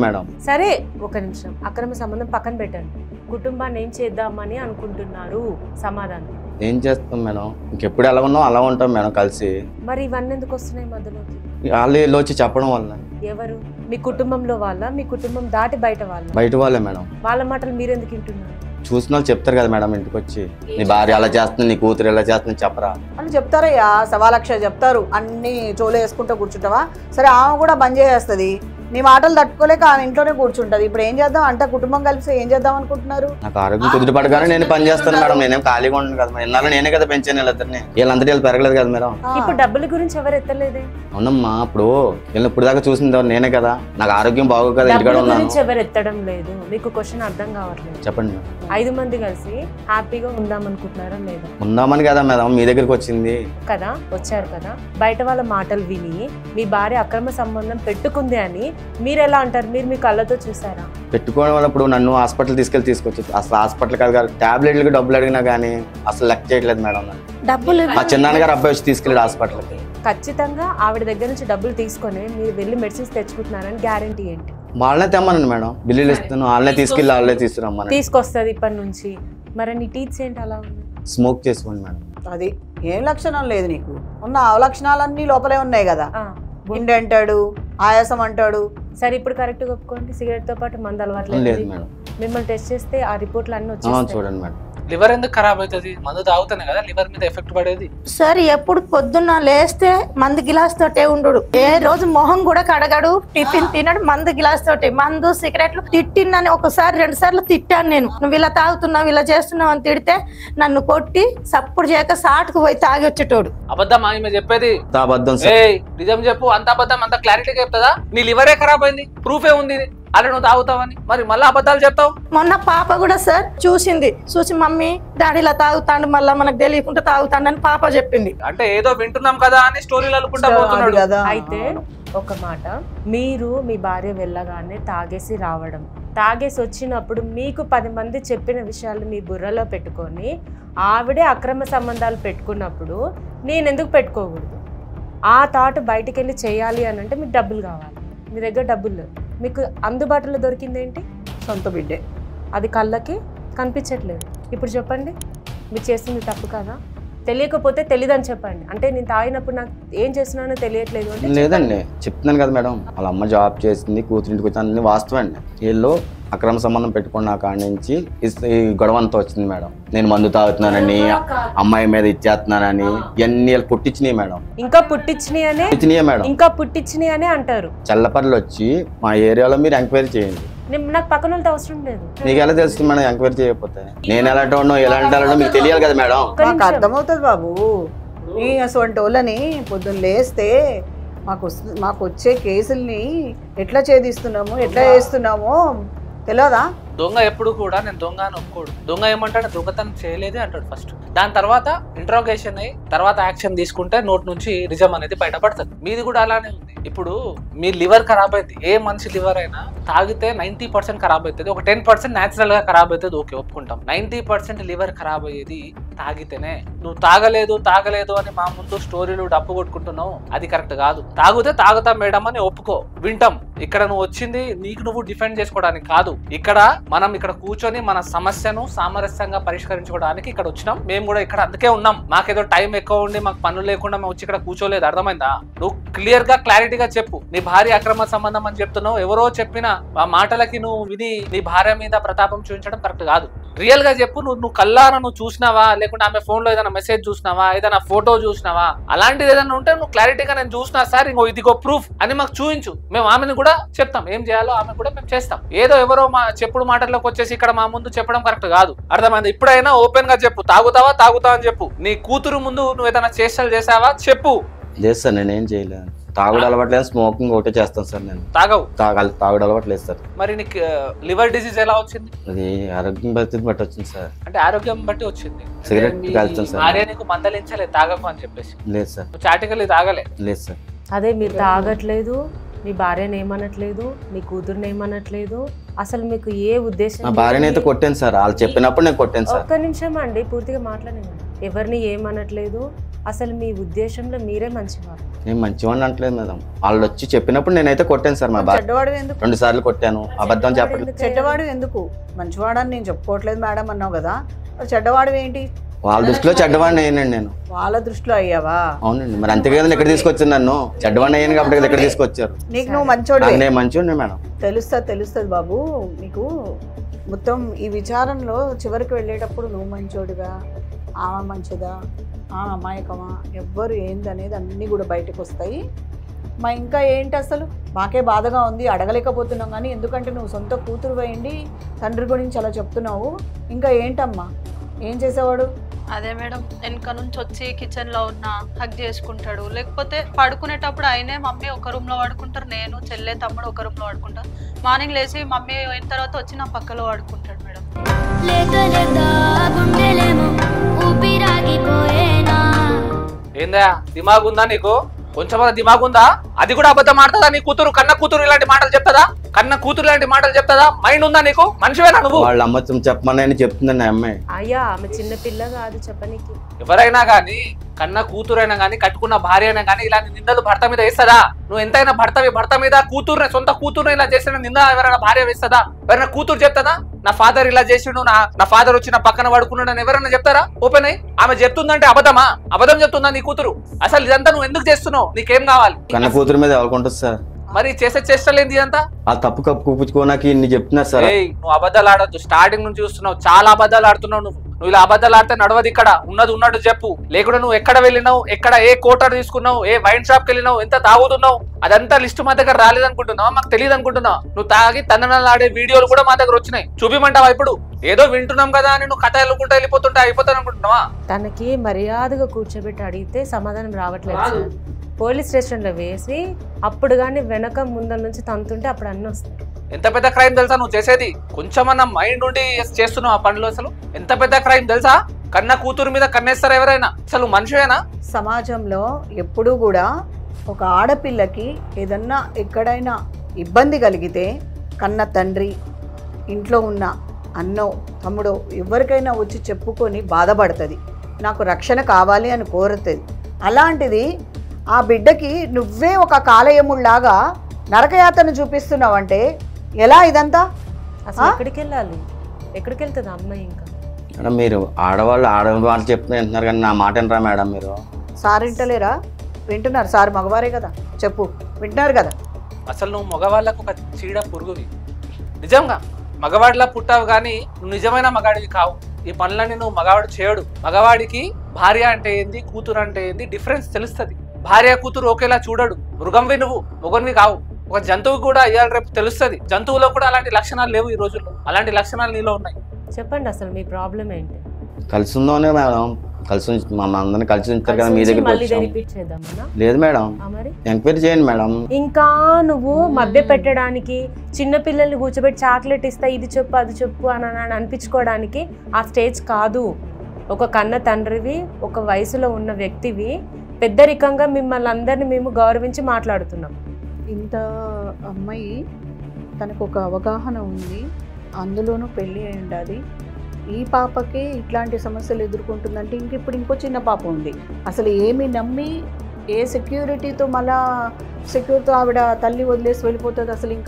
మేడం. సరే ఒక నిమిషం, అక్రమ సంబంధం పక్కన పెట్టండి, కుటుంబాన్ని ఏం చేద్దామని అనుకుంటున్నారు? సమాధానం ఏం చేస్తాం మేడం, ఇంకెప్పుడు ఎలా ఉన్నాం అలా ఉంటాం మేడం కలిసి. మరి ఇవన్నీ ఎందుకు వస్తున్నాయి మధ్యలోకి? వాళ్ళు వచ్చి చెప్పడం వల్ల. ఎవరు? మీ కుటుంబంలో వాళ్ళ, మీ కుటుంబం దాటి బయట వాళ్ళ? బయట వాళ్ళే మేడం. వాళ్ళ మాటలు మీరెందుకు వింటున్నారు? చూసిన వాళ్ళు చెప్తారు కదా మేడం, ఇంటికి వచ్చి నీ భార్య అలా చేస్తుంది, నీ కూతురు ఎలా చేస్తుంది చెప్పరా అని చెప్తారయ్యా. 1,00,000 చెప్తారు, అన్ని చోలు వేసుకుంటూ కూర్చుంటావా? సరే ఆమె కూడా బంద్ చేసేస్తుంది, నీ మాటలు తట్టుకోలేక ఆమె ఇంట్లోనే కూర్చుంటది. ఇప్పుడు ఏం చేద్దాం అంటే కుటుంబం కలిసి ఏం చేద్దాం అనుకుంటున్నారు? నాకు ఆరోగ్యం కుదిరిపడగానే నేను పని చేస్తాను మేడం. నేనేం ఖాళీగా ఉండను కదా, ఇన్నాళ్ళు నేనే కదా పెంచాను వీళ్ళిద్దరిని. వీళ్ళందరూ వీళ్ళు పెరగలేదు కదా మేడం. ఇప్పుడు డబ్బుల గురించి ఎవరు ఎత్తలేదే? అవునమ్మా, ఇప్పుడు వీళ్ళు ఇప్పుడు దాకా చూసింది నేనే కదా. నాకు ఆరోగ్యం బాగోదు కదా, ఇంటికాడ ఉన్నాను. ఎవరు ఎత్తడం లేదు. మీకు క్వశ్చన్ అర్థం కావట్లేదు. చెప్పండి మేడం. 5 మంది కలిసి హ్యాపీగా ఉందాం అనుకుంటున్నారా లేదా? ఉందామని కదా మేడం మీ దగ్గరికి వచ్చింది కదా, వచ్చారు కదా. బయట వాళ్ళ మాటలు విని మీ భార్య అక్రమ సంబంధం పెట్టుకుంది అని మీరు ఎలా అంటారు? మీరు మీ కళ్ళతో చూసారా? పెట్టుకోవడం వల్ల ఇప్పుడు నన్ను హాస్పిటల్ తీసుకొచ్చి అసలు హాస్పిటల్ కాదు, టాబ్లెట్లకి డబ్బులు అడిగినా కానీ అసలు లెక్క చేయట్లేదు మేడం. డబ్బులు మా చిన్నాన్నగారు అబ్బాయి వచ్చి తీసుకెళ్ళాడు హాస్పిటల్కి. ఖచ్చితంగా ఆవిడ దగ్గర నుంచి డబ్బులు తీసుకొని మీరు వెళ్ళి మెడిసిన్స్ తెచ్చుకుంటున్నారని గ్యారంటీ ఏంటి? వాళ్ళనే తెమ్మనండి మేడం, బిల్లులు ఇస్తాను, వాళ్ళనే తీసుకెళ్ళి వాళ్ళే తీసుకురమ్మని. తీసుకొస్తుంది ఇప్పటి నుంచి. మరి నీ టీత్స్ ఏంటి అలా ఉంది? స్మోక్ చేసుకోండి మేడం. అది ఏం లక్షణం లేదు నీకు, ఉన్న అవలక్షణాలన్నీ లోపలే ఉన్నాయి కదా. గుండె అంటాడు, ఆయాసం అంటాడు. సరే ఇప్పుడు కరెక్ట్ గా ఒప్పుకోండి, సిగరెట్ తో పాటు మందు అలవాటు లేదు మేడం. మిమ్మల్ని టెస్ట్ చేస్తే ఆ రిపోర్ట్లు అన్ని వచ్చాయి. చూడండి మేడం. లివర్ ఎందుకు ఖరాబ్ అవుతుంది? మందు తాగుతానే కదా లివర్ మీద ఎఫెక్ట్ పడేది. సార్ ఎప్పుడు పొద్దున్న లేస్తే మందు గిలాస్ తోటే ఉండడు, ఏ రోజు మొహం కూడా కడగడు, టిఫిన్ తినడు, మందు గిలాస్ తోటి. మందు సిగరెట్లు తిట్టిందని ఒకసారి 2 సార్లు తిట్టాను నేను. నువ్వు ఇలా తాగుతున్నావు ఇలా చేస్తున్నావు అని తిడితే నన్ను కొట్టి సప్పుడు చేయక సాటుకు పోయి తాగి వచ్చేటోడు. అబద్ధం ఆమె చెప్పేది? అబద్ధం. నిజం చెప్పు. అంత అబద్ధం అంత క్లారిటీగా చెప్తుందా? నీ లివరే ఖరాబ్ అయింది, ప్రూఫే ఉంది. అలా నువ్వు తాగుతావని మరి మళ్ళీ అబద్ధాలు చెప్తావు? మొన్న పాప కూడా సార్ చూసి మమ్మీ డాడీ ఇలా తాగుతాడు, మళ్ళీ మనకు తెలియకుండా తాగుతాడు అని పాప చెప్పింది. అంటే ఏదో వింటున్నాం కదా అని స్టోరీలు అనుకుంటా పోతున్నాడు కదా. అయితే ఒక మాట, మీరు మీ భార్య వెళ్ళగానే తాగేసి రావడం, తాగేసి వచ్చినప్పుడు మీకు 10 మంది చెప్పిన విషయాలు మీ బుర్రలో పెట్టుకొని ఆవిడే అక్రమ సంబంధాలు పెట్టుకున్నప్పుడు నేను ఎందుకు పెట్టుకోకూడదు? ఆ థాట్ బయటికి వెళ్ళి చేయాలి అని అంటే మీకు డబ్బులు కావాలి. మీ దగ్గర డబ్బులు లేవు, మీకు అందుబాటులో దొరికింది ఏంటి? సొంత బిడ్డే. అది కళ్ళకి కనిపించట్లేదు. ఇప్పుడు చెప్పండి, మీరు చేస్తుంది తప్పు కదా? తెలియకపోతే తెలియదని చెప్పండి. అంటే నేను తాగినప్పుడు నాకు ఏం చేస్తున్నానో తెలియట్లేదు అంటే లేదండి, చెప్తున్నాను కదా మేడం, వాళ్ళ అమ్మ జాబ్ చేసింది, కూతురింటికి వచ్చి అన్ని వాస్తవం అండి. వీళ్ళు అక్రమ సంబంధం పెట్టుకున్న కాడి నుంచి ఈ గొడవ అంతా వచ్చింది మేడం. నేను మందు తాగుతున్నానని, అమ్మాయి మీద ఇచ్చేస్తున్నానని ఇవన్నీ వీళ్ళు పుట్టించినాయి మేడం. ఇంకా పుట్టించినాయి మేడం, ఇంకా పుట్టించినాయి అనే అంటారు. చల్లపల్లి వచ్చి మా ఏరియాలో మీరు ఎంక్వైరీ చేయండి. నాకు పక్కన వాళ్ళతో అవసరం లేదు. నీకు ఎలా తెలుస్తుంది మేడం ఎంక్వైరీ చేయకపోతే? నేను ఎలాంటి వాడినో ఎలాంటి వాళ్ళనో మీకు తెలియాలి కదా మేడం. మాకు అర్థమవుతుంది బాబు. ఈ అసలు వాళ్ళని పొద్దున్న లేస్తే మాకు వచ్చే కేసుల్ని ఎట్లా ఛేదిస్తున్నాము, ఎట్లా చేస్తున్నామో తెలియదా? దొంగ ఎప్పుడు కూడా నేను దొంగ అని ఒప్పుకోడు. దొంగ ఏమంటాడు, దొంగతనం చేయలేదే అంటాడు ఫస్ట్. దాని తర్వాత ఇంట్రోగేషన్ అయ్యి తర్వాత యాక్షన్ తీసుకుంటే నోట్ నుంచి నిజం అనేది బయటపడుతుంది. మీది కూడా అలానే ఉంది. ఇప్పుడు మీ లివర్ ఖరాబ్ అయింది. ఏ మనిషి లివర్ అయినా తాగితే 90% ఖరాబ్ అవుతుంది, ఒక 10% న్యాచురల్ గా ఖరాబ్ అవుతుంది, ఓకే ఒప్పుకుంటాం. 90% లివర్ ఖరాబ్ అయ్యేది తాగితేనే. నువ్వు తాగలేదు అని మా ముందు స్టోరీలు డప్పు కొట్టుకుంటున్నావు, అది కరెక్ట్ కాదు. తాగితే తాగుతాం మేడం అని ఒప్పుకో, వింటాం. ఇక్కడ నువ్వు వచ్చింది నీకు నువ్వు డిఫెండ్ చేసుకోవడానికి కాదు. మనం ఇక్కడ కూర్చొని మన సమస్యను సామరస్యంగా పరిష్కరించుకోవడానికి ఇక్కడ వచ్చినాం. మేము కూడా ఇక్కడ అందుకే ఉన్నాం. మాకేదో టైం ఎక్కువ ఉండి మాకు పనులు లేకుండా మేము వచ్చి ఇక్కడ కూర్చోలేదు. అర్థమైందా? నువ్వు క్లియర్ గా క్లారిటీగా చెప్పు. నీ భార్య అక్రమ సంబంధం అని చెప్తున్నావు. ఎవరో చెప్పిన ఆ మాటలకి నువ్వు విని నీ భార్య మీద ప్రతాపం చూపించడం కరెక్ట్ కాదు. రియల్ గా చెప్పు. నువ్వు కల్లారా నువ్వు చూసినావా, లేకుంటే ఆమె ఫోన్ లో ఏదైనా మెసేజ్ చూసినావా, ఏదైనా ఫోటో చూసినావా, అలాంటిది ఏదైనా ఉంటే నువ్వు క్లారిటీగా నేను చూసినా సార్, ఇదిగో ప్రూఫ్ అని మాకు చూపించు. మేము ఆమెను కూడా చెప్తాం, ఏం చేయాలో ఆమె కూడా మేము చేస్తాం. ఏదో ఎవరో చెప్పుడు మాటల్లోకి వచ్చేసి ఇక్కడ మా ముందు చెప్పడం కరెక్ట్ కాదు. అర్థమైంది? ఇప్పుడైనా ఓపెన్ గా చెప్పు. తాగుతావా అని చెప్పు. నీ కూతురు ముందు నువ్వు ఏదైనా చేష్టలు చేసావా చెప్పు. లేదు సార్, నేనేం చేయలేదు. తాగుడు అలవాట్లేదు, స్మోకింగ్ ఒకటే చేస్తాను సార్. నేను తాగుడు అలవాట్లేదు సార్. మరి నీకు లివర్ డిసీజ్ ఎలా వచ్చింది? అది ఆరోగ్యం పరిస్థితి బట్టి వచ్చింది సార్. అంటే ఆరోగ్యం బట్టి వచ్చింది. సిగరెట్ కాల్చాను సార్. భార్య నీకు మందలించలేదు తాగకు అని చెప్పేసి? లేదు సార్. చాటికలు తాగలే? లేదు సార్. అదే మీరు తాగట్లేదు, మీ భార్యను ఏమనట్లేదు, మీ కూతురుని ఏమనట్లేదు, అసలు మీకు ఏ ఉద్దేశం? మా భార్యని అయితే కొట్టాను సార్, వాళ్ళు చెప్పినప్పుడు నేను కొట్టాను సార్. ఒక్క నిమిషం అండి, పూర్తిగా మాట్లాడండి. ఎవరిని ఏమనట్లేదు, అసలు మీ ఉద్దేశంలో మీరే మంచివారు. నేను మంచివాడిని అంటలేదు మేడం, వాళ్ళు వచ్చి చెప్పినప్పుడు నేనైతే కొట్టాను సార్. మా భార్య చెడ్డవాడు ఎందుకు? 2 సార్లు కొట్టాను, అబద్ధం చెప్పలేదు. చెడ్డవాడు ఎందుకు? మంచివాడని నేను చెప్పుకోవట్లేదు మేడం అన్నావు కదా, చెడ్డవాడు ఏంటి? వాళ్ళ దృష్టిలో చెడ్డవాడిని అయ్యానండి నేను. వాళ్ళ దృష్టిలో అయ్యావా? అవునండి, మరి అంతే కదా ఇక్కడ తీసుకొచ్చారు నన్ను. చెడ్డవాడిని అయ్యాను కాబట్టి ఇక్కడ తీసుకొచ్చారు. నీకు నువ్వు మంచోడు? నేను మంచివాడిని మేడం. తెలుస్తుంది బాబు. నీకు మొత్తం ఈ విచారంలో చివరికి వెళ్ళేటప్పుడు నువ్వు మంచోడుగా, ఆమె మంచిదా, ఆమె అమాయకమా, ఎవ్వరు ఏందనేది అన్నీ కూడా బయటకు వస్తాయి. ఇంకా ఏంటి అసలు మాకే బాధగా ఉంది, అడగలేకపోతున్నాం. కానీ ఎందుకంటే నువ్వు సొంత కూతురు పోయింది, తండ్రి గురించి అలా చెప్తున్నావు. ఇంకా ఏంటమ్మా, ఏం చేసేవాడు? అదే మేడం, వెనక నుంచి వచ్చి కిచెన్ లో ఉన్న హగ్ చేసుకుంటాడు, లేకపోతే పడుకునేటప్పుడు ఆయనే మమ్మీ ఒక రూమ్ లో పడుకుంటారు, నేను చెల్లె తమ్ముడు ఒక రూమ్ లో పడుకుంటారు. మార్నింగ్ లేచి మమ్మీ అయిన తర్వాత వచ్చి నా పక్కలో పడుకుంటాడు మేడం. ఏందా దిమాగ్ ఉందా నీకు? కొంచెం దిమాగ్ ఉందా? అది కూడా అబద్ధం ఆడుతుందా నీ కూతురు? కన్న కూతురు ఇలాంటి మాటలు చెప్తుందా? కన్న కూతురు ఇలాంటి మాటలు చెప్తుందా? మైండ్ ఉందా నీకు? మనిషివేనా నువ్వు? వాళ్ళ అమ్మ చెప్పమని చెప్తుందండి అమ్మాయి. అయ్యా, ఆమె చిన్న పిల్ల కాదు చెప్పనీకి. ఎవరైనా కానీ, కన్న కూతురైనా కానీ, కట్టుకున్న భార్య అయినా కానీ ఇలాంటి నిందలు భర్త మీద వేస్తుందా? నువ్వు ఎంతైనా భర్త మీద కూతురునే, సొంత కూతురుని ఇలా చేసిన నింద ఎవరైనా భార్య వేస్తుందా? ఎవరైనా కూతురు చెప్తుందా? నా ఫాదర్ ఇలా చేసిండు, నా ఫాదర్ వచ్చి నా పక్కన పడుకున్నాడు అని ఎవరైనా చెప్తారా? ఓపెన్ అయ్యి ఆమె చెప్తుందంటే అబద్ధమా? అబద్ధం చెప్తుందా నీ కూతురు? అసలు ఇదంతా నువ్వు ఎందుకు చేస్తున్నావు? నీకేం కావాలి? కన్న కూతురు మీద ఎవరుకుంటుంది సార్? మరి చేసే చేష్టలేంది ఇదంతా? ఆ తప్పు కప్పుకోనాకి ఇన్ని చెప్తున్నారు సార్. నువ్వు అబద్ధాలు ఆడద్దు. స్టార్టింగ్ నుంచి చూస్తున్నావు, చాలా అబద్ధాలు ఆడుతున్నావు నువ్వు. ఇలా అబద్ధాలు ఆడితే నడవదు. ఇక్కడ ఉన్నది ఉన్నట్టు చెప్పు. లేకుండా నువ్వు ఎక్కడ వెళ్ళినావు, ఎక్కడ ఏ కోటర్ తీసుకున్నావు, ఏ వైన్ షాప్ కి వెళ్ళినావు, ఎంత తాగుతున్నావు, అదంతా లిస్ట్ మా దగ్గర రాలేదనుకుంటున్నావా? మాకు తెలియదు అనుకుంటున్నావా? నువ్వు తాగి తందనాలు ఆడే వీడియోలు కూడా మా దగ్గర వచ్చినాయి. చూపిమంటావా? ఇప్పుడు ఏదో వింటున్నాం కదా అని నువ్వు కథ వెళ్ళుకుంటా వెళ్ళిపోతుంటా అయిపోతాను అనుకుంటున్నావా? తనకి మర్యాదగా కూర్చోబెట్టి అడిగితే సమాధానం రావట్లేదు. పోలీస్ స్టేషన్ లో వేసి అప్పుడు కానీ వెనక ముందల నుంచి తంతుంటే అప్పుడు అన్నీ వస్తాయి. ఎంత పెద్ద క్రైమ్ తెలుసా నువ్వు చేసేది? కొంచెమన్నా మైండ్ ఉండి చేస్తున్నావు ఆ పనులు. అసలు ఎంత పెద్ద క్రైమ్ తెలుసా? కన్న కూతురు మీద కన్నేస్తారు ఎవరైనా? అసలు మనిషివేనా? సమాజంలో ఎప్పుడూ కూడా ఒక ఆడపిల్లకి ఏదన్నా ఎక్కడైనా ఇబ్బంది కలిగితే కన్న తండ్రి, ఇంట్లో ఉన్న అన్నో తమ్ముడో ఎవరికైనా వచ్చి చెప్పుకొని బాధపడుతుంది, నాకు రక్షణ కావాలి అని కోరుతుంది. అలాంటిది ఆ బిడ్డకి నువ్వే ఒక కాలయముళ్లాగా నరకయాతను చూపిస్తున్నావంటే ఎలా? ఇదంతా అసలు ఎక్కడికి వెళ్ళాలి? ఎక్కడికి వెళ్తుంది అమ్మాయి ఇంకా? మేడం మీరు ఆడవాళ్ళు చెప్తున్నారు కానీ నా మాట వినరా మేడం మీరు? సార్ వింటలేరా? వింటున్నారు సార్, మగవారే కదా, చెప్పు, వింటున్నారు కదా. అసలు నువ్వు మగవాళ్ళకు ఒక చీడ పురుగువి. నిజంగా మగవాడిలా పుట్టావు కానీ నువ్వు నిజమైన మగాడివి కావు. ఈ పనులన్నీ నువ్వు మగవాడు చేయడు. మగవాడికి భార్య అంటే ఏంది, కూతురు అంటే ఏంది డిఫరెన్స్ తెలుస్తుంది. భార్య కూతురు ఒకేలా చూడడు. మృగంవి నువ్వు, మొగన్వి కావు. ఒక జంతువు కూడా ఇవాళ రేపు తెలుస్తుంది. జంతువులో కూడా అలాంటి లక్షణాలు లేవు ఈ రోజుల్లో. అలాంటి లక్షణాలు నీలో ఉన్నాయి. చెప్పండి అసలు మీ ప్రాబ్లం ఏంటి? కలిసి ఉందోనే మేడం, కలిసి మా అందరినీ కలిసి ఉంచారు కదా మీ దగ్గర. రిపీట్ చేద్దామన్నా? లేదు మేడం, మరి ఎంక్వైరీ చేయండి మేడం. ఇంకా నువ్వు మభ్య పెట్టడానికి, చిన్న పిల్లల్ని కూర్చోబెట్టి చాక్లెట్ ఇస్తా, ఇది చెప్పు అది చెప్పు అని అనిపించుకోవడానికి ఆ స్టేజ్ కాదు. ఒక కన్న తండ్రివి, ఒక వయసులో ఉన్న వ్యక్తివి, పెద్దరికంగా మిమ్మల్ని అందరినీ మేము గౌరవించి మాట్లాడుతున్నాం. ఇంత అమ్మాయి తనకు ఒక అవగాహన ఉంది, అందులోనూ పెళ్ళి అయి ఉండాలి. ఈ పాపకి ఇట్లాంటి సమస్యలు ఎదుర్కొంటుందంటే ఇప్పుడు ఇంకో చిన్న పాప ఉంది. అసలు ఏమి నమ్మి ఏ సెక్యూరిటీతో మళ్ళా సెక్యూరిటీతో ఆవిడ తల్లి వదిలేసి వెళ్ళిపోతుంది?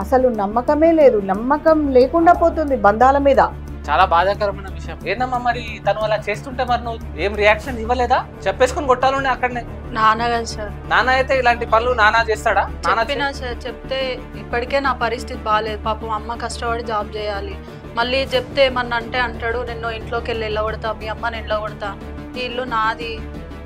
అసలు నమ్మకమే లేదు. నమ్మకం లేకుండా పోతుంది బంధాల మీద. చాలా బాధాకరమైన విషయం. ఏందమ్మా మరి తను అలా చేస్తుంటే మరి నువ్వు ఏం రియాక్షన్ ఇవ్వలేదా? చెప్పేసుకుని కొట్టాలండి అక్కడనే. నాన్న కదా సార్. నాన్న అయితే ఇలాంటి పనులు నాన్న చేస్తాడా? చెప్పినా సార్, చెప్తే ఇప్పటికే నా పరిస్థితి బాగాలేదు. పాపం అమ్మ కష్టపడి జాబ్ చేయాలి. మళ్ళీ చెప్తే ఏమన్నా అంటే అంటాడు, నిన్ను ఇంట్లోకి వెళ్ళగొడతా, మీ అమ్మని వెళ్ళగొడతా, ఈ ఇల్లు నాది,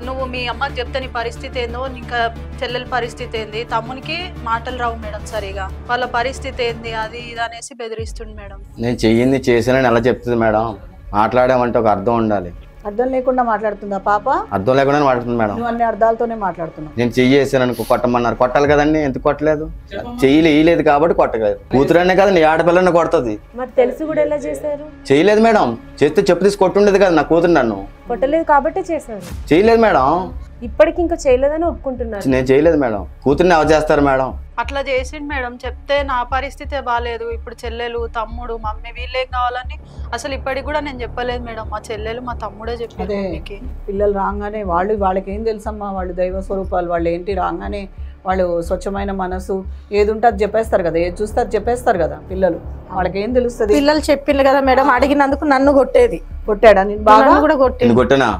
నువ్వు మీ అమ్మకి చెప్తే నీ పరిస్థితి ఏందో, ఇంకా చెల్లెల పరిస్థితి ఏంది, తమ్మునికి మాటలు రావు మేడం సరిగా, వాళ్ళ పరిస్థితి ఏంది, అది ఇది అనేసి బెదిరిస్తుంది మేడం. నేను చెయ్యింది చేశానని ఎలా చెప్తుంది మేడం? మాట్లాడామంటే ఒక అర్థం ఉండాలి. అర్థం లేకుండా మాట్లాడుతుందా పాప? అర్థం లేకుండా మాట్లాడుతుంది మేడం. నువ్వు అన్ని అర్థాలతోనే మాట్లాడుతున్నావు. నేను చెయ్యేసాను కొట్టమన్నారు, కొట్టాలి కదండి, ఎందుకు కొట్టలేదు? చెయ్యలేదు కాబట్టి కొట్టలేదు. కూతురనే కదా నీ ఆడపిల్లని కొడుతుంది. మరి తెలిసి కూడా ఎలా చేశారు? చేయలేదు మేడం, చేస్తే చెప్పు తీసి కొట్టుండేది కదా నా కూతురు. నన్ను కొట్టలేదు కాబట్టి చేశారు. చేయలేదు మేడం. ఇప్పటికి ఇంకా చేయలేదని ఒప్పుకుంటున్నారు. నేను చేయలేదు మేడం. కూతుర్ని ఎవరు చేస్తారు మేడం? అట్లా చేసిండు మేడం. చెప్తే నా పరిస్థితే బాగాలేదు, ఇప్పుడు చెల్లెలు, తమ్ముడు, మమ్మీ వీళ్ళేం కావాలని అసలు ఇప్పటికి కూడా నేను చెప్పలేదు మేడం. మా చెల్లెలు, మా తమ్ముడే చెప్పారు. పిల్లలు రాగానే వాళ్ళకి ఏం తెలుసమ్మా, వాళ్ళు దైవ స్వరూపాలు, వాళ్ళు ఏంటి రాగానే వాళ్ళు స్వచ్ఛమైన మనసు, ఏది ఉంటే అది చెప్పేస్తారు కదా, ఏది చూస్తే అది చెప్పేస్తారు కదా పిల్లలు. వాళ్ళకి ఏం తెలుస్తుంది? పిల్లలు చెప్పిండ్రు కదా మేడం, అడిగినందుకు నన్ను కొట్టాడా? నేను బాగా కూడా కొట్టినా.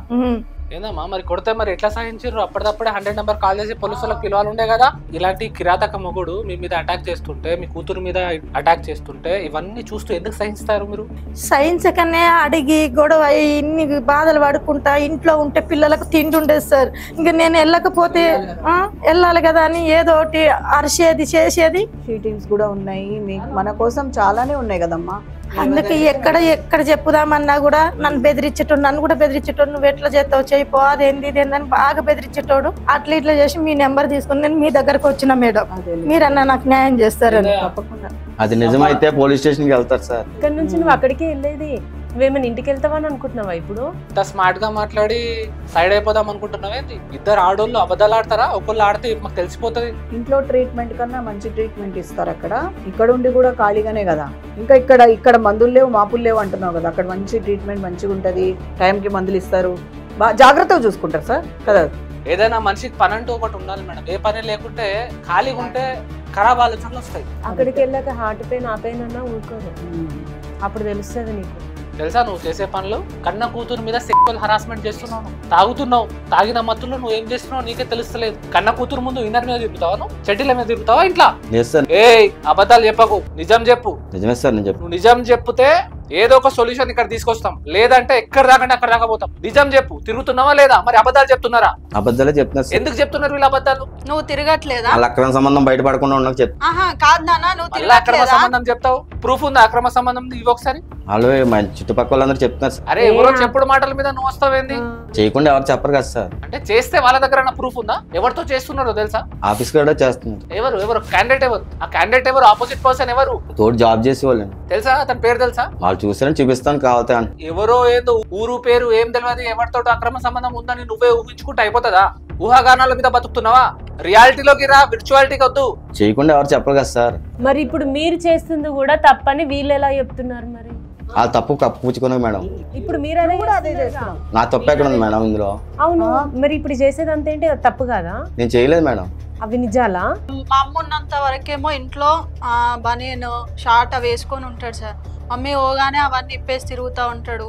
ఏందమ్మా మరి కొడితే మరి ఎట్లా సాధించారు? అప్పటిదప్పుడే 100 నెంబర్ కాల్ చేసి పోలీసులకు పిలవాలి ఉండే కదా. ఇలాంటి కిరాతక మొగుడు మీ మీద అటాక్ చేస్తుంటే, మీ కూతురు మీద అటాక్ చేస్తుంటే ఇవన్నీ చూస్తూ ఎందుకు సహిస్తారు మీరు? సహించకనే అడిగి గొడవ ఇన్ని బాధలు పడుకుంటా ఇంట్లో ఉంటే పిల్లలకు తిండి ఉండేది సార్. ఇంకా నేను వెళ్ళకపోతే వెళ్ళాలి కదా అని ఏదో ఒకటి అరిసేది చేసేది. షీటింగ్స్ కూడా ఉన్నాయి, మన కోసం చాలానే ఉన్నాయి కదమ్మా. అందుకే ఎక్కడ చెప్పుదామన్నా కూడా నన్ను బెదిరించేటోడు, నన్ను కూడా బెదిరించేటోడు. నువ్వు ఎట్లా చేస్తావు, చేయిపో, అదేంది ఇదేందని బాగా బెదిరించేటోడు. అట్లా ఇట్లా చేసి మీ నెంబర్ తీసుకుని నేను మీ దగ్గరకు వచ్చిన మేడం, మీరన్నా నాకు న్యాయం చేస్తారని. తప్పకుండా అది నిజమైతే పోలీస్ స్టేషన్కి వెళ్తారు సార్. ఇక్కడ నుంచి నువ్వు అక్కడికి వెళ్ళేది, నువ్వేమైనా ఇంటికి వెళ్తావని అనుకుంటున్నావా? ఇప్పుడు ఇంత స్మార్ట్ గా మాట్లాడి సైడ్ అయిపోదాం అనుకుంటున్నావేంటి? ఇద్దరు ఆడోళ్ళు అబద్ధాలు ఆడతారా? ఒకళ్ళు ఆడితే మాకు తెలిసిపోతుంది. ఇంట్లో ట్రీట్మెంట్ కన్నా మంచి ట్రీట్మెంట్ ఇస్తారు అక్కడ. ఇక్కడ ఉండి కూడా ఖాళీగానే కదా. ఇంకా ఇక్కడ మందులు లేవు, మాపులు లేవు అంటున్నావు కదా. అక్కడ మంచి ట్రీట్మెంట్ మంచిగా ఉంటుంది, టైంకి మందులు ఇస్తారు, బాగా జాగ్రత్తగా చూసుకుంటారు సార్ కదా. ఏదైనా మనిషికి పని అంటూ ఒకటి ఉండాలి మేడం. ఏ పని లేకుంటే ఖాళీగా ఉంటే ఖరాబ్ ఆలోచనలు వస్తాయి. అక్కడికి వెళ్ళాక హార్ట్ పెయిన్ ఆ పెయిన్ అన్నా ఊరుకోరు, అప్పుడు తెలుస్తుంది నీకు. తెలుసా నువ్వు చేసే పనులు? కన్న కూతురు మీద సెక్సువల్ హరాస్మెంట్ చేస్తున్నావు, తాగుతున్నావు, తాగిన మత్తులో నువ్వు ఏం చేస్తున్నావు నీకే తెలుస్తలేదు. కన్న కూతురు ముందు ఇన్నర్ మీద తిరుగుతావా, నువ్వు చెడ్డీల మీద తిరుగుతావా ఇంట్లో? ఏ అబద్ధాలు చెప్పకు, నిజం చెప్పు. నిజమే సార్, నేను చెప్పు. నువ్వు నిజం చెప్తే ఏదో ఒక సొల్యూషన్ ఇక్కడ తీసుకొస్తాం, లేదంటే ఎక్కడ దాకంటే అక్కడ దాకా పోతాం. నిజం చెప్పు, తిరుగుతున్నావా లేదా? మరి అబద్ధాలు చెప్తున్నారా? అబద్ధాలే చెప్తున్నారు. ఎందుకు చెప్తున్నారు వీళ్ళు అబద్ధాలు? నువ్వు తిరగట్లేదా? అక్రమ సంబంధం బయటపడకుండా ఉండకు చెప్తా. కాదు నాన్న, నువ్వు అక్రమ సంబంధం చెప్తావు, ప్రూఫ్ ఉందా అక్రమ సంబంధం? ఇవి ఒకసారి వాళ్ళు చుట్టుపక్కల వాళ్ళందరూ చెప్తున్నారు సార్. అరే ఎవరో చెప్పుడు మాటల మీద నువ్వు వస్తావేంది? చేయకుండా ఎవరు చెప్పరు కదా సార్. అంటే చేస్తే వాళ్ళ దగ్గర ప్రూఫ్ ఉందా? ఎవరితో చేస్తున్నారో తెలుసా? ఆఫీస్ కూడా చేస్తున్నారు. ఎవరు క్యాండిడేట్ ఎవరు? ఆ క్యాండిడేట్ ఎవరు? ఆపోజిట్ పర్సన్ ఎవరు? తోడు జాబ్ చేసే వాళ్ళని తెలుసా? అతని పేరు తెలుసా? వాళ్ళు చూసారని చూపిస్తాను కావాలి. ఎవరో ఏదో ఊరు పేరు ఏం తెలియదు, ఎవరితో అక్రమ సంబంధం ఉందని నువ్వే ఊహించుకుంటే అయిపోతుందా? ఊహాగానాల మీద బతుకుతున్నావా? రియాలిటీలోకి రా, విర్చువాలిటీకి వద్దు. చేయకుండా ఎవరు చెప్పరు కదా సార్. మరి ఇప్పుడు మీరు చేస్తుంది కూడా తప్పని వీళ్ళు ఎలా చెప్తున్నారు? మరి ఆ తప్పు కప్పుకునే మేడం. ఇప్పుడు మీరు అదే చేస్తున్నాం. నా తప్పు ఎక్కడ ఉంది మేడం ఇందులో? అవును, మరి ఇప్పుడు చేసేదంతా ఏంటి? తప్పు కాదా? నేను చేయలేదు మేడం. అవి నిజాలా? మా అమ్మ ఉన్నంత వరకేమో ఇంట్లో బనీన్ షార్ట్ వేసుకొని ఉంటాడు సార్. మమ్మీ ఓగానే అవన్నీ ఇప్పేసి తిరుగుతా ఉంటాడు.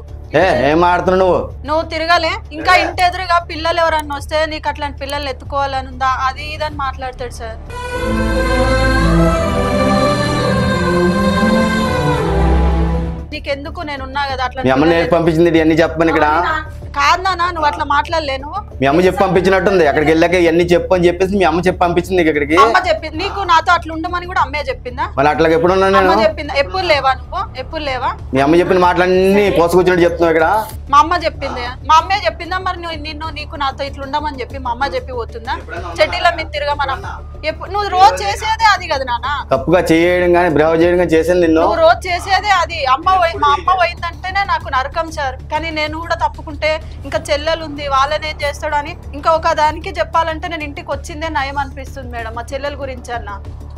ఏం ఆడుతున్నావు నువ్వు తిరగలే, ఇంకా ఇంటి ఎదురుగా పిల్లలు ఎవరన్నా వస్తే నీకు అట్లాంటి పిల్లలు ఎత్తుకోవాలని ఉందా అది ఇదని మాట్లాడతాడు సార్. నీకెందుకు నేనున్నా కదా అట్లా. మీ అమ్మ నేను పంపించింది ఇవన్నీ చెప్పని ఇక్కడ కాదు నాన్న, నువ్వు అట్లా మాట్లాడలే. నువ్వు మీ అమ్మ చెప్పి పంపించినట్టుంది. అక్కడికి వెళ్ళాక ఇవన్నీ చెప్పు అని చెప్పేసి మీ అమ్మ చెప్పి పంపించింది ఇక్కడికి. అమ్మ చెప్పింది నీకు నాతో అట్లా ఉండమని కూడా అమ్మే చెప్పిందా? మళ్ళీ అట్లా ఎప్పుడు ఉన్నాను అమ్మ నేను? చెప్పిందా? ఎప్పుడు లేవా నువ్వు? ఎప్పుడు లేవా? మీ అమ్మ చెప్పిన మాటలన్నీ పోసుకొచ్చినట్టు చెప్తున్నావు ఇక్కడ. మా అమ్మ చెప్పింది, మా అమ్మే చెప్పిందా? మరి నీకు నాతో ఇట్లా ఉండమని చెప్పి మా అమ్మ చెప్పి పోతుందా? చెడ్డీల మీద తిరగా మనం నువ్వు రోజు చేసేదే అది కదా నాన్న. తప్పుగా చేయడం కానీ బ్రేవ్ చేయడం కానీ చేసేది నిన్ను. నువ్వు రోజు చేసేదే అది. మా అమ్మ పోయిందంటేనే నాకు నరకం సార్. కానీ నేను కూడా తప్పుకుంటే ఇంకా చెల్లెలు ఉంది, వాళ్ళనే చేస్తాడు అని ఇంకా ఒక దానికి చెప్పాలంటే నేను ఇంటికి వచ్చిందే నయం అనిపిస్తుంది మేడం. మా చెల్లెల గురించి అన్న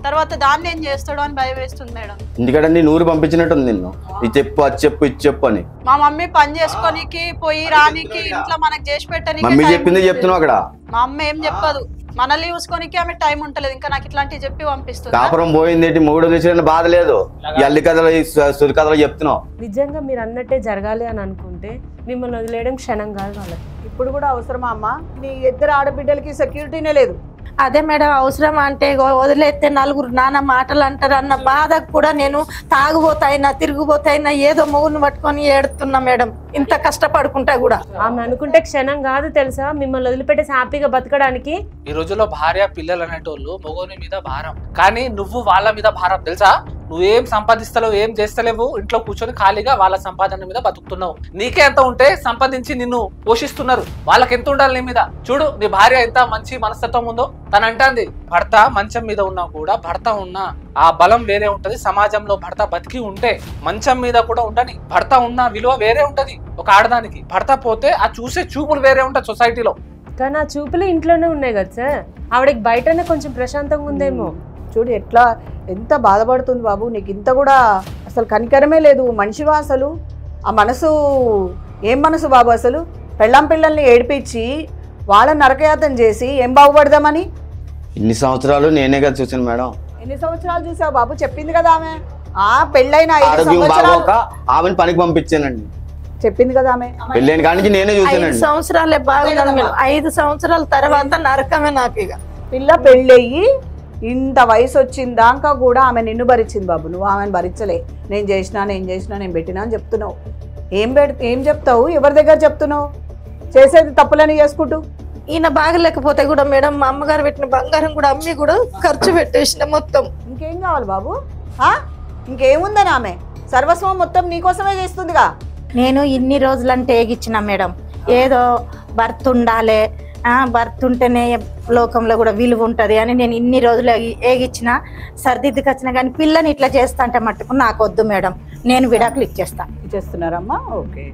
తర్వాత దాన్ని ఏం చేస్తాడు అని భయం వేస్తుంది మేడం. ఎందుకంటే నీ నూరు పంపించినట్టుంది నిన్ను. ఇది చెప్పు అది చెప్పు ఇది చెప్పు అని. మా మమ్మీ పని చేసుకోనికి పోయి రానికి ఇంట్లో మనకు చేసి పెట్టడానికి మమ్మీ చెప్పింది చెప్తున్నావు అక్కడ. మా అమ్మ ఏం చెప్పదు, మనల్ని చూసుకోనికి ఆమె టైం ఉంటలేదు. ఇంకా నాకు ఇట్లాంటివి చెప్పి పంపిస్తుంది. కాపురం పోయింది ఏంటి, మూడు తెలిసిన బాధ లేదు. ఈ అల్లి కథలు ఈ సురి కథలు చెప్తున్నావు. నిజంగా మీరు అన్నట్టే జరగాలి అని అనుకుంటే మిమ్మల్ని వదిలేయడం క్షణం కాదు వాళ్ళకి. ఇప్పుడు కూడా అవసరమా అమ్మ? నీ ఇద్దరు ఆడబిడ్డలకి సెక్యూరిటీనే లేదు. అదే మేడం అవసరం అంటే వదిలేస్తే నలుగురు నాన్న మాటలు అంటారు అన్న బాధకు కూడా నేను తాగుబోతాయినా తిరుగుబోతాయినా ఏదో మొగుని పట్టుకొని ఏడుతున్నా మేడం. ఇంత కష్టపడుకుంటా కూడా ఆమె అనుకుంటే క్షణం కాదు తెలుసా మిమ్మల్ని వదిలిపెట్టేసి హ్యాపీగా బతకడానికి. ఈ రోజుల్లో భార్య పిల్లలు అనేటోళ్ళు మొగోని మీద భారం, కానీ నువ్వు వాళ్ళ మీద భారం తెలుసా. నువ్వేం సంపాదిస్తలేవు, ఏం చేస్తలేవు, ఇంట్లో కూర్చొని ఖాళీగా వాళ్ళ సంపాదన మీద బతుకుతున్నావు. నీకే ఎంత ఉంటే సంపాదించి నిన్ను పోషిస్తున్నారు, వాళ్ళకి ఎంత ఉండాలి నీ మీద. చూడు నీ భార్య ఎంత మంచి మనస్తత్వం ఉందో. తను అంటాంది భర్త మంచం మీద ఉన్నా కూడా భర్త ఉన్నా ఆ బలం వేరే ఉంటది. సమాజంలో భర్త బతికి ఉంటే మంచం మీద కూడా ఉండని భర్త ఉన్న విలువ వేరే ఉంటది ఒక ఆడదానికి. భర్త పోతే ఆ చూసే చూపులు వేరే ఉంటది సొసైటీలో. కానీ ఆ చూపులు ఇంట్లోనే ఉన్నాయి కదా సార్, ఆవిడకి బయటనే కొంచెం ప్రశాంతంగా ఉందేమో. చూడు ఎట్లా ఎంత బాధపడుతుంది బాబు. నీకు ఇంత కూడా అసలు కనికరమే లేదు. మనిషివా అసలు? ఆ మనసు ఏం మనసు బాబు అసలు? పెళ్ళాం పిల్లల్ని ఏడిపించి వాళ్ళని నరకయాతన చేసి ఏం బాగుపడదామని. ఇన్ని సంవత్సరాలు నేనే కదా చూసాను మేడం. ఎన్ని సంవత్సరాలు చూసావు బాబు? చెప్పింది కదా ఆమె. పెళ్ళైన 5 ఆరోగ్యం సంవత్సరాలు బాగోక ఆమెను పనికి పంపించానండి. చెప్పింది కదా ఆమె. పెళ్ళైన కాడి నుంచి నేనే 5 చూసానండి. సంవత్సరాలే బాగున్నాను మేడం. 5 సంవత్సరాల తర్వాత నరకమే నాకు. ఇక పిల్ల పెళ్ళయ్యి ఇంత వయసు వచ్చిందాకా కూడా ఆమె నిన్ను భరించింది బాబు. నువ్వు ఆమెను భరించలే. నేను చేసినా నేను పెట్టినా అని చెప్తున్నావు. ఏం చెప్తావు? ఎవరి దగ్గర చెప్తున్నావు? చేసేది తప్పులని చేసుకుంటూ. ఈయన బాగలేకపోతే కూడా మేడం మా అమ్మగారు పెట్టిన బంగారం కూడా అమ్మి కూడా ఖర్చు పెట్టేసిన మొత్తం. ఇంకేం కావాలి బాబు? ఇంకేముందని ఆమె సర్వస్వం మొత్తం నీకోసమే చేస్తుందిగా. నేను ఇన్ని రోజులంటే ఏగిచ్చిన మేడం. ఏదో భర్త ఉండాలి, భర్త ఉంటేనే లోకంలో కూడా విలువ ఉంటుంది అని నేను ఇన్ని రోజులు ఏగిచ్చిన సర్దిద్దుకు వచ్చిన. కానీ పిల్లని ఇట్లా చేస్తా అంటే మట్టుకు నాకు వద్దు మేడం, నేను విడాకులు ఇచ్చేస్తున్నారమ్మా. ఓకే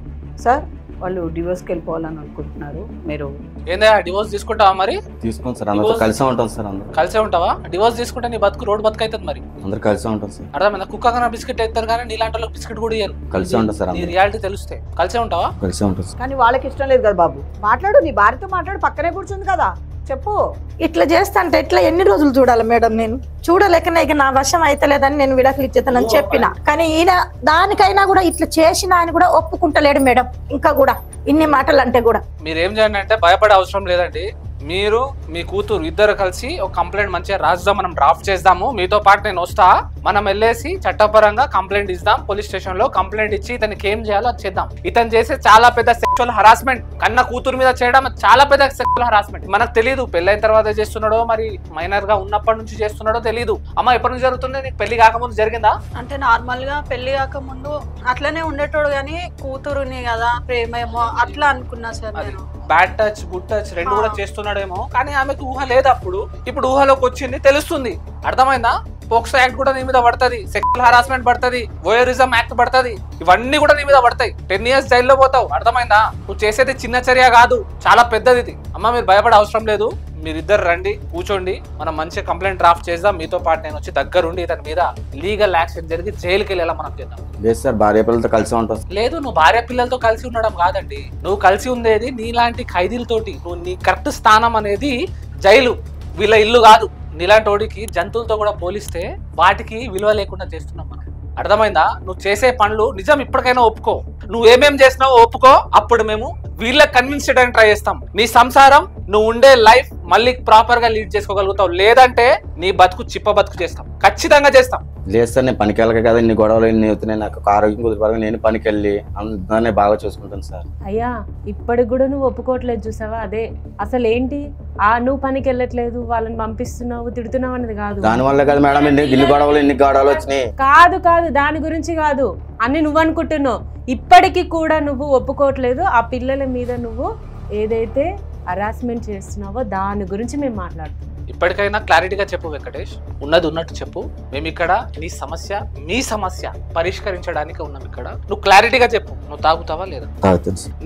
సార్, వాళ్ళు డివోర్స్కి వెళ్ళిపోవాలని అనుకుంటున్నారు. మీరు ఏందా డివోర్స్ తీసుకుంటావా? మరి తీసుకోండి సార్, అందరూ కలిసే ఉంటాం సార్. అందరూ కలిసే ఉంటావా? డివోర్స్ తీసుకుంటే నీ బతుకు రోడ్ బతుకు అవుతుంది. మరి అందరు కలిసే ఉంటాం సార్. అర్థమైందా? కుక్క కన్నా బిస్కెట్ అవుతారు కానీ నీలాంటి వాళ్ళకి బిస్కెట్ కూడా ఇయ్యరు. కలిసే ఉంటాం సార్. నీ రియాలిటీ తెలిస్తే కలిసే ఉంటావా? కలిసే ఉంటాం సార్. కానీ వాళ్ళకి ఇష్టం లేదు కదా బాబు. మాట్లాడు, నీ భార్యతో మాట్లాడు. పక్కనే కూర్చుంది కదా, చెప్పు. ఇట్లా చేస్తా అంటే ఇట్లా ఎన్ని రోజులు చూడాలి మేడం? నేను చూడలేకనే ఇక నా వశం అయితలేదని నేను విడాకులు ఇచ్చేతానని చెప్పిన. కానీ ఈయన దానికైనా కూడా ఇట్లా చేసిన ఆయన కూడా ఒప్పుకుంటలేడు మేడం. ఇంకా కూడా ఇన్ని మాటలు అంటే కూడా మీరేం చేయండి అంటే భయపడే అవసరం లేదండి. మీరు మీ కూతురు ఇద్దరు కలిసి ఒక కంప్లైంట్ మంచిగా రాద్దాం, మనం డ్రాఫ్ట్ చేద్దాము. మీతో పాటు నేను వస్తా, మనం వెళ్ళేసి చట్టపరంగా కంప్లైంట్ ఇద్దాం. పోలీస్ స్టేషన్ లో కంప్లైంట్ ఇచ్చి ఇతనికి ఏం చేయాలో అది చేద్దాం. ఇతను చేసే చాలా పెద్ద సెక్షువల్ హరాస్మెంట్, కన్న కూతురు మీద చేయడం చాలా పెద్ద సెక్షువల్ హరాస్మెంట్. మనకు తెలియదు పెళ్ళైన తర్వాత చేస్తున్నాడో మరి మైనర్ గా ఉన్నప్పటి నుంచి చేస్తున్నాడో తెలియదు. అమ్మ ఎప్పటి నుంచి జరుగుతుంది? నీకు పెళ్లి కాకముందు జరిగిందా? అంటే నార్మల్ గా పెళ్లి కాకముందు అట్లనే ఉండేటోడు, కానీ కూతురుని కదా ప్రేమేమో అట్లా అనుకున్నా సార్ నేను. బ్యాడ్ టచ్ గుడ్ టచ్ రెండు కూడా చేస్తున్నాడేమో, కానీ ఆమెకు ఊహ లేదు అప్పుడు. ఇప్పుడు ఊహలోకి వచ్చింది, తెలుస్తుంది. అర్థమైందా? పోక్సో యాక్ట్ కూడా నీ మీద పడుతుంది, సెక్షువల్ హరాస్మెంట్ పడుతుంది, వోయరిజం యాక్ట్ పడుతుంది. ఇవన్నీ కూడా నీ మీద పడతాయి. 10 years జైల్లో పోతావు. అర్థమైందా? నువ్వు చేసేది చిన్న చర్య కాదు, చాలా పెద్దది ఇది. అమ్మ మీరు భయపడే అవసరం లేదు. మీరిద్దరు రండి, కూర్చోండి, మనం మంచి కంప్లైంట్ డ్రాఫ్ట్ చేద్దాం. మీతో పాటు నేను వచ్చి దగ్గరుండి ఇతని మీద లీగల్ యాక్షన్ జరిగి జైలుకి వెళ్ళేలా మనం చేద్దాం. లేదు సార్, భార్య పిల్లలతో కలిసి ఉంటాం. లేదు, నువ్వు భార్య పిల్లలతో కలిసి ఉండడం కాదండి. నువ్వు కలిసి ఉండేది నీలాంటి ఖైదీలతోటి. నువ్వు నీ కరెక్ట్ స్థానం అనేది జైలు, వీళ్ళ ఇల్లు కాదు. నీలాంటి వాడికి జంతువులతో కూడా పోలిస్తే వాటికి విలువ లేకుండా చేస్తున్నాం మనం. అర్థమైందా? నువ్వు చేసే పనులు నిజం ఇప్పటికైనా ఒప్పుకో. నువ్వు ఏమేం చేసినావో ఒప్పుకో. అప్పుడు మేము వీళ్ళకి కన్విన్స్ చేయడానికి ట్రై చేస్తాం. నీ సంసారం, నువ్వు ఉండే లైఫ్ మళ్ళీ ప్రాపర్ గా లీడ్ చేసుకోగలుగుతావు. లేదంటే నీ బతుకు చిప్ప బతుకు చేస్తాం, ఖచ్చితంగా చేస్తాం. లేదు సార్, నేను పనికి వెళ్ళక కదా ఇన్ని గొడవలు ఇన్ని అవుతున్నాయి. నాకు ఆరోగ్యం కుదిరిపడగా నేను పనికి వెళ్ళి అందరినీ బాగా చూసుకుంటాను సార్. అయ్యా ఇప్పటికి కూడా నువ్వు ఒప్పుకోవట్లేదు చూసావా? అదే అసలు ఏంటి, నువ్వు పనికి వెళ్ళట్లేదు, వాళ్ళని పంపిస్తున్నావు, తిడుతున్నావు అనేది కాదు. దానివల్ల కదా మేడం ఇన్ని గొడవలు వచ్చినాయి. కాదు కాదు, దాని గురించి కాదు అని నువ్వు అనుకుంటున్నావు. ఇప్పటికీ కూడా నువ్వు ఒప్పుకోవట్లేదు. ఆ పిల్లల మీద నువ్వు ఏదైతే హరాస్మెంట్ చేస్తున్నావో దాని గురించి మేము మాట్లాడుతున్నాం. ఇప్పటికైనా క్లారిటీగా చెప్పు వెంకటేష్, ఉన్నది ఉన్నట్టు చెప్పు. మేము ఇక్కడ మీ సమస్య పరిష్కరించడానికి ఉన్నాం ఇక్కడ. నువ్వు క్లారిటీగా చెప్పు, నువ్వు తాగుతావా లేదా?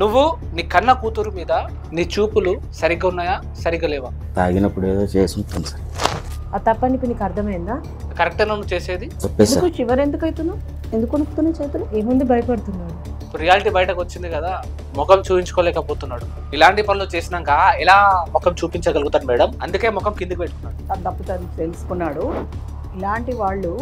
నువ్వు నీ కన్న కూతురు మీద నీ చూపులు సరిగ్గా ఉన్నాయా, సరిగ్గా లేవా? తాగినప్పుడు ఏదో చేసి ఉంటాను సార్. ఆ తప్పనికి నీకు అర్థమైందా? కరెక్టేనా నువ్వు చేసేది? చివరి ఎందుకు అవుతున్నావు? ఎందుకు కొనుక్కుతున్నావు చేతులు? ఏముంది భయపడుతున్నాడు? రియాలిటీ బయటకు వచ్చింది కదా, ముఖం చూపించుకోలేకపోతున్నాడు. ఇలాంటి పనులు చేసినాక ఎలా ముఖం చూపించగలుగుతాడు మేడం? అందుకే ముఖం కిందికి పెట్టుకున్నాడు. తప్పు తెలుసుకున్నాడు. ఇలాంటి వాళ్ళు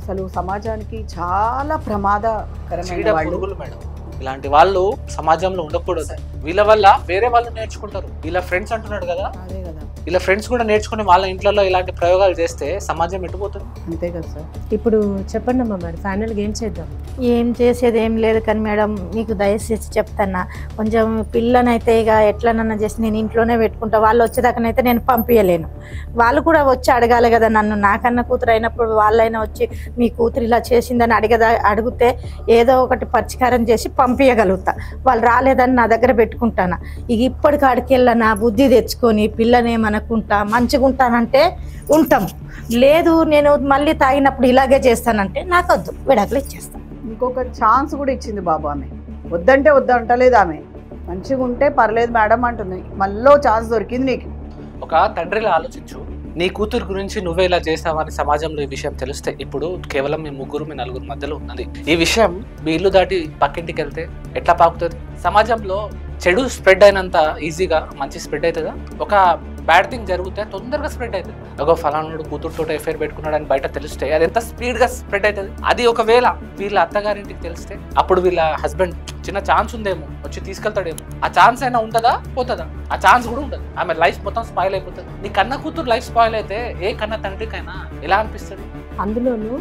అసలు సమాజానికి చాలా ప్రమాదకరమైన వాళ్ళు మేడం. ఇలాంటి వాళ్ళు సమాజంలో ఉండకూడదు. వీళ్ళ వల్ల వేరే వాళ్ళు నేర్చుకుంటారు. వీళ్ళ ఫ్రెండ్స్ అంటున్నాడు కదా, అదే కదా, ఇలా ఫ్రెండ్స్ కూడా నేర్చుకుని వాళ్ళ ఇంట్లో ఇలాంటి ప్రయోగాలు చేస్తే సమాజం ఎట్టుపోతుంది. అంతే కదా సార్. ఇప్పుడు చెప్పండి అమ్మా, మరి ఫైనల్గా ఏం చేద్దాం? ఏం చేసేది ఏం లేదు కానీ మేడం, మీకు దయచేసి చెప్తానా, కొంచెం పిల్లనైతే ఇక ఎట్లనన్నా చేసి నేను ఇంట్లోనే పెట్టుకుంటా. వాళ్ళు వచ్చేదాకానైతే నేను పంపించలేను. వాళ్ళు కూడా వచ్చి అడగాలి కదా నన్ను. నాకన్నా కూతురు అయినప్పుడు వాళ్ళైనా వచ్చి మీ కూతురు ఇలా చేసిందని అడిగితే ఏదో ఒకటి పరిష్కారం చేసి పంపించగలుగుతా. వాళ్ళు రాలేదని నా దగ్గర పెట్టుకుంటాను. ఇక ఇప్పటికాడికెళ్ళ నా బుద్ధి తెచ్చుకొని పిల్లనేమనుకుంటా మంచిగా ఉంటానంటే ఉంటాం. లేదు నేను మళ్ళీ తాగినప్పుడు ఇలాగే చేస్తానంటే నాకు వద్దు, విడాకులు ఇచ్చేస్తాను. ఇంకొక ఛాన్స్ కూడా ఇచ్చింది బాబు ఆమె. వద్దంటే వద్దంటలేదు ఆమె. మంచిగా ఉంటే పర్లేదు మేడం అంటుంది. మళ్ళీ ఛాన్స్ దొరికింది నీకు. ఒక తండ్రిలా ఆలోచించు. నీ కూతురు గురించి నువ్వే ఇలా చేసావని సమాజంలో ఈ విషయం తెలిస్తే, ఇప్పుడు కేవలం మీ ముగ్గురు మీ నలుగురు మధ్యలో ఉన్నది. ఈ విషయం మీ ఇల్లు దాటి పక్కింటికి వెళ్తే ఎట్లా పాకుతుంది? సమాజంలో చెడు స్ప్రెడ్ అయినంత ఈజీగా మంచి స్ప్రెడ్ అవుతుందా? ఒక బ్యాడ్ థింగ్ జరిగితే తొందరగా స్ప్రెడ్ అవుతుంది. ఒక ఫలానాడు కూతురుతో ఎఫైర్ పెట్టుకున్నాడు అని బయట తెలిస్తే అది ఎంత స్పీడ్గా స్ప్రెడ్ అవుతుంది. అది ఒకవేళ వీళ్ళ అత్తగారింటికి తెలిస్తే అప్పుడు వీళ్ళ హస్బెండ్ చిన్న ఛాన్స్ ఉందేమో, వచ్చి తీసుకెళ్తాడేమో. ఆ ఛాన్స్ అయినా ఉంటుందా, పోతుందా? ఆ ఛాన్స్ కూడా ఉండదు. ఆమె లైఫ్ మొత్తం స్పాయిల్ అయిపోతుంది. నీ కన్న కూతురు లైఫ్ స్పాయిల్ అయితే ఏ కన్న తండ్రికైనా ఎలా అనిపిస్తుంది? అందులోనూ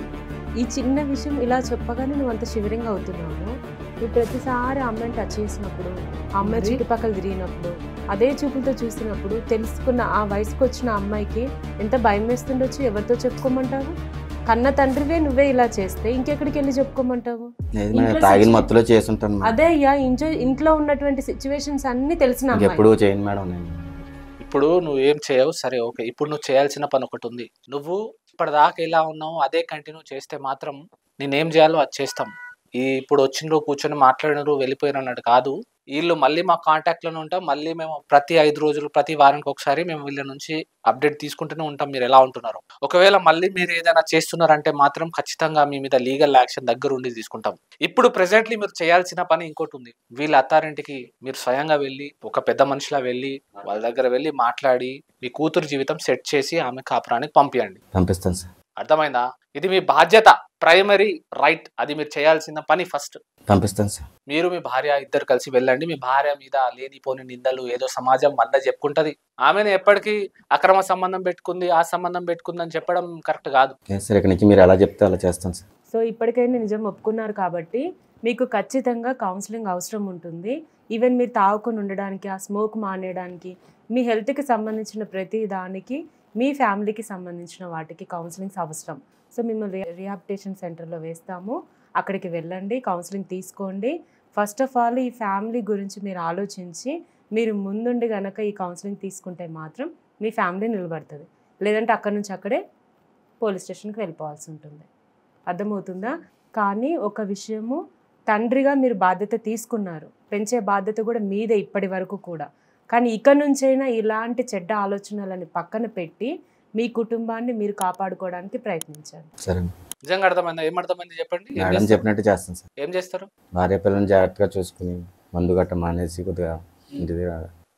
ఈ చిన్న విషయం ఇలా చెప్పగానే నువ్వు అంత శివరింగ్ అవుతున్నావు. నువ్వు ప్రతిసారి అమ్మాయిని టచ్ చేసినప్పుడు, ఆ అమ్మాయి చుట్టుపక్కల తిరిగినప్పుడు, అదే చూపులతో చూసినప్పుడు తెలుసుకున్న ఆ వయసుకు వచ్చిన అమ్మాయికి ఎంత భయం వేస్తుండొచ్చు. ఎవరితో చెప్పుకోమంటావు? కన్న తండ్రివే నువ్వే ఇలా చేస్తే ఇంకెక్కడికి వెళ్ళి చెప్పుకోమంటావు? అదే అయ్యా, ఇంట్లో ఉన్నటువంటి సిచ్యువేషన్స్ అన్ని తెలిసిన ఇప్పుడు నువ్వు ఏం చేయవు, సరే ఓకే. ఇప్పుడు నువ్వు చేయాల్సిన పని ఒకటి ఉంది. నువ్వు ఇప్పటిదాకా ఎలా ఉన్నావు అదే కంటిన్యూ చేస్తే మాత్రం నేనేం చేయాలో అది చేస్తాం. ఇప్పుడు వచ్చిండ్రు కూర్చొని మాట్లాడినరు వెళ్ళిపోయిన అన్నట్టు కాదు. వీళ్ళు మళ్ళీ మా కాంటాక్ట్లోనే ఉంటాం. మళ్ళీ మేము ప్రతి 5 రోజులు ప్రతి వారానికి ఒకసారి మేము వీళ్ళ నుంచి అప్డేట్ తీసుకుంటూనే ఉంటాం మీరు ఎలా ఉంటున్నారు. ఒకవేళ మళ్ళీ మీరు ఏదైనా చేస్తున్నారంటే మాత్రం ఖచ్చితంగా మీ మీద లీగల్ యాక్షన్ దగ్గర ఉండి తీసుకుంటాం. ఇప్పుడు ప్రెసెంట్లీ మీరు చేయాల్సిన పని ఇంకోటి ఉంది. వీళ్ళ అత్తారింటికి మీరు స్వయంగా వెళ్ళి ఒక పెద్ద మనిషిలా వెళ్ళి వాళ్ళ దగ్గర వెళ్ళి మాట్లాడి మీ కూతురు జీవితం సెట్ చేసి ఆమె కాపురానికి పంపించండి. పంపిస్తాను సార్. అర్థమైందా? ఇది మీ బాధ్యత, ప్రైమరీ రైట్. అది మీరు చేయాల్సిన పని ఫస్ట్. పంపిస్తాను సార్. మీరు మీ భార్య ఇద్దరు కలిసి వెళ్ళండి. మీ భార్య మీద లేనిపోని నిందలు ఏదో సమాజం వల్ల చెప్పుకుంటది. ఆమెను ఎప్పటికీ అక్రమ సంబంధం పెట్టుకుంది, ఆ సంబంధం పెట్టుకుంది అని చెప్పడం కరెక్ట్ కాదు. సార్ ఇక్కడి నుంచి మీరు ఎలా చెప్తే అలా చేస్తాను సార్. సో ఇప్పటికైనా నిజం ఒప్పుకున్నారు కాబట్టి మీకు ఖచ్చితంగా కౌన్సిలింగ్ అవసరం ఉంటుంది. ఈవెన్ మీరు తాగుకొని ఉండడానికి, ఆ స్మోక్ మానేయడానికి, మీ హెల్త్కి సంబంధించిన ప్రతి దానికి, మీ ఫ్యామిలీకి సంబంధించిన వాటికి కౌన్సిలింగ్స్ అవసరం. సో మిమ్మల్ని రీహాబిలిటేషన్ సెంటర్లో వేస్తాము. అక్కడికి వెళ్ళండి, కౌన్సిలింగ్ తీసుకోండి. ఫస్ట్ ఆఫ్ ఆల్ ఈ ఫ్యామిలీ గురించి మీరు ఆలోచించి మీరు ముందుండి కనుక ఈ కౌన్సిలింగ్ తీసుకుంటే మాత్రం మీ ఫ్యామిలీ నిలబడుతుంది. లేదంటే అక్కడి నుంచి అక్కడే పోలీస్ స్టేషన్కి వెళ్ళిపోవాల్సి ఉంటుంది. అర్థమవుతుందా? కానీ ఒక విషయము, తండ్రిగా మీరు బాధ్యత తీసుకున్నారు, పెంచే బాధ్యత కూడా మీదే ఇప్పటి వరకు కూడా. కానీ ఇక నుంచైనా ఇలాంటి చెడ్డ ఆలోచనలని పక్కన పెట్టి మీ కుటుంబాన్ని మీరు కాపాడుకోవడానికి ప్రయత్నించండి. సరే. నిజంగా అర్థమైందా? ఏమర్థమైంది చెప్పండి. మేడం చెప్పినట్టు చేస్తాను సార్. ఏం చేస్తారు? భార్య పిల్లల్ని జాగ్రత్తగా చూసుకుని మందు గట్ట మానేసి కొద్దిగా ఇంటి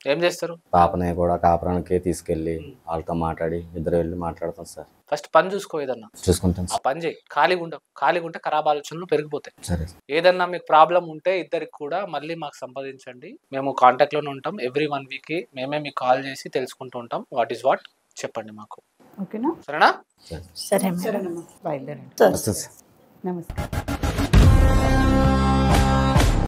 ఏం చేస్తారు? పాపని కూడా కాపురానికి తీసుకెళ్ళి వాళ్ళతో మాట్లాడి ఇద్దరు వెళ్ళి మాట్లాడతాం సార్. ఫస్ట్ పని చూసుకో, ఏదన్నా చూసుకుంటాం ఆ సార్. పని చేయి. ఖాళీగా ఉండవు. ఖాళీగా ఉంటే ఖరాబ్ ఆలోచనలు పెరిగిపోతాయి. సరే. ఏదన్నా మీకు ప్రాబ్లం ఉంటే ఇద్దరికి కూడా మళ్ళీ మాకు సంప్రదించండి. మేము కాంటాక్ట్ లోనే ఉంటాం. ఎవ్రీ 1 వీక్ మేమే మీకు కాల్ చేసి తెలుసుకుంటూ ఉంటాం. వాట్ ఈస్ వాట్ చెప్పండి మాకు. ఓకేనా? సరేనా? సరే మేడం. సరేనమ్మా, బయలుదేరండి. సరే. వస్తుంది సార్. నమస్కారం.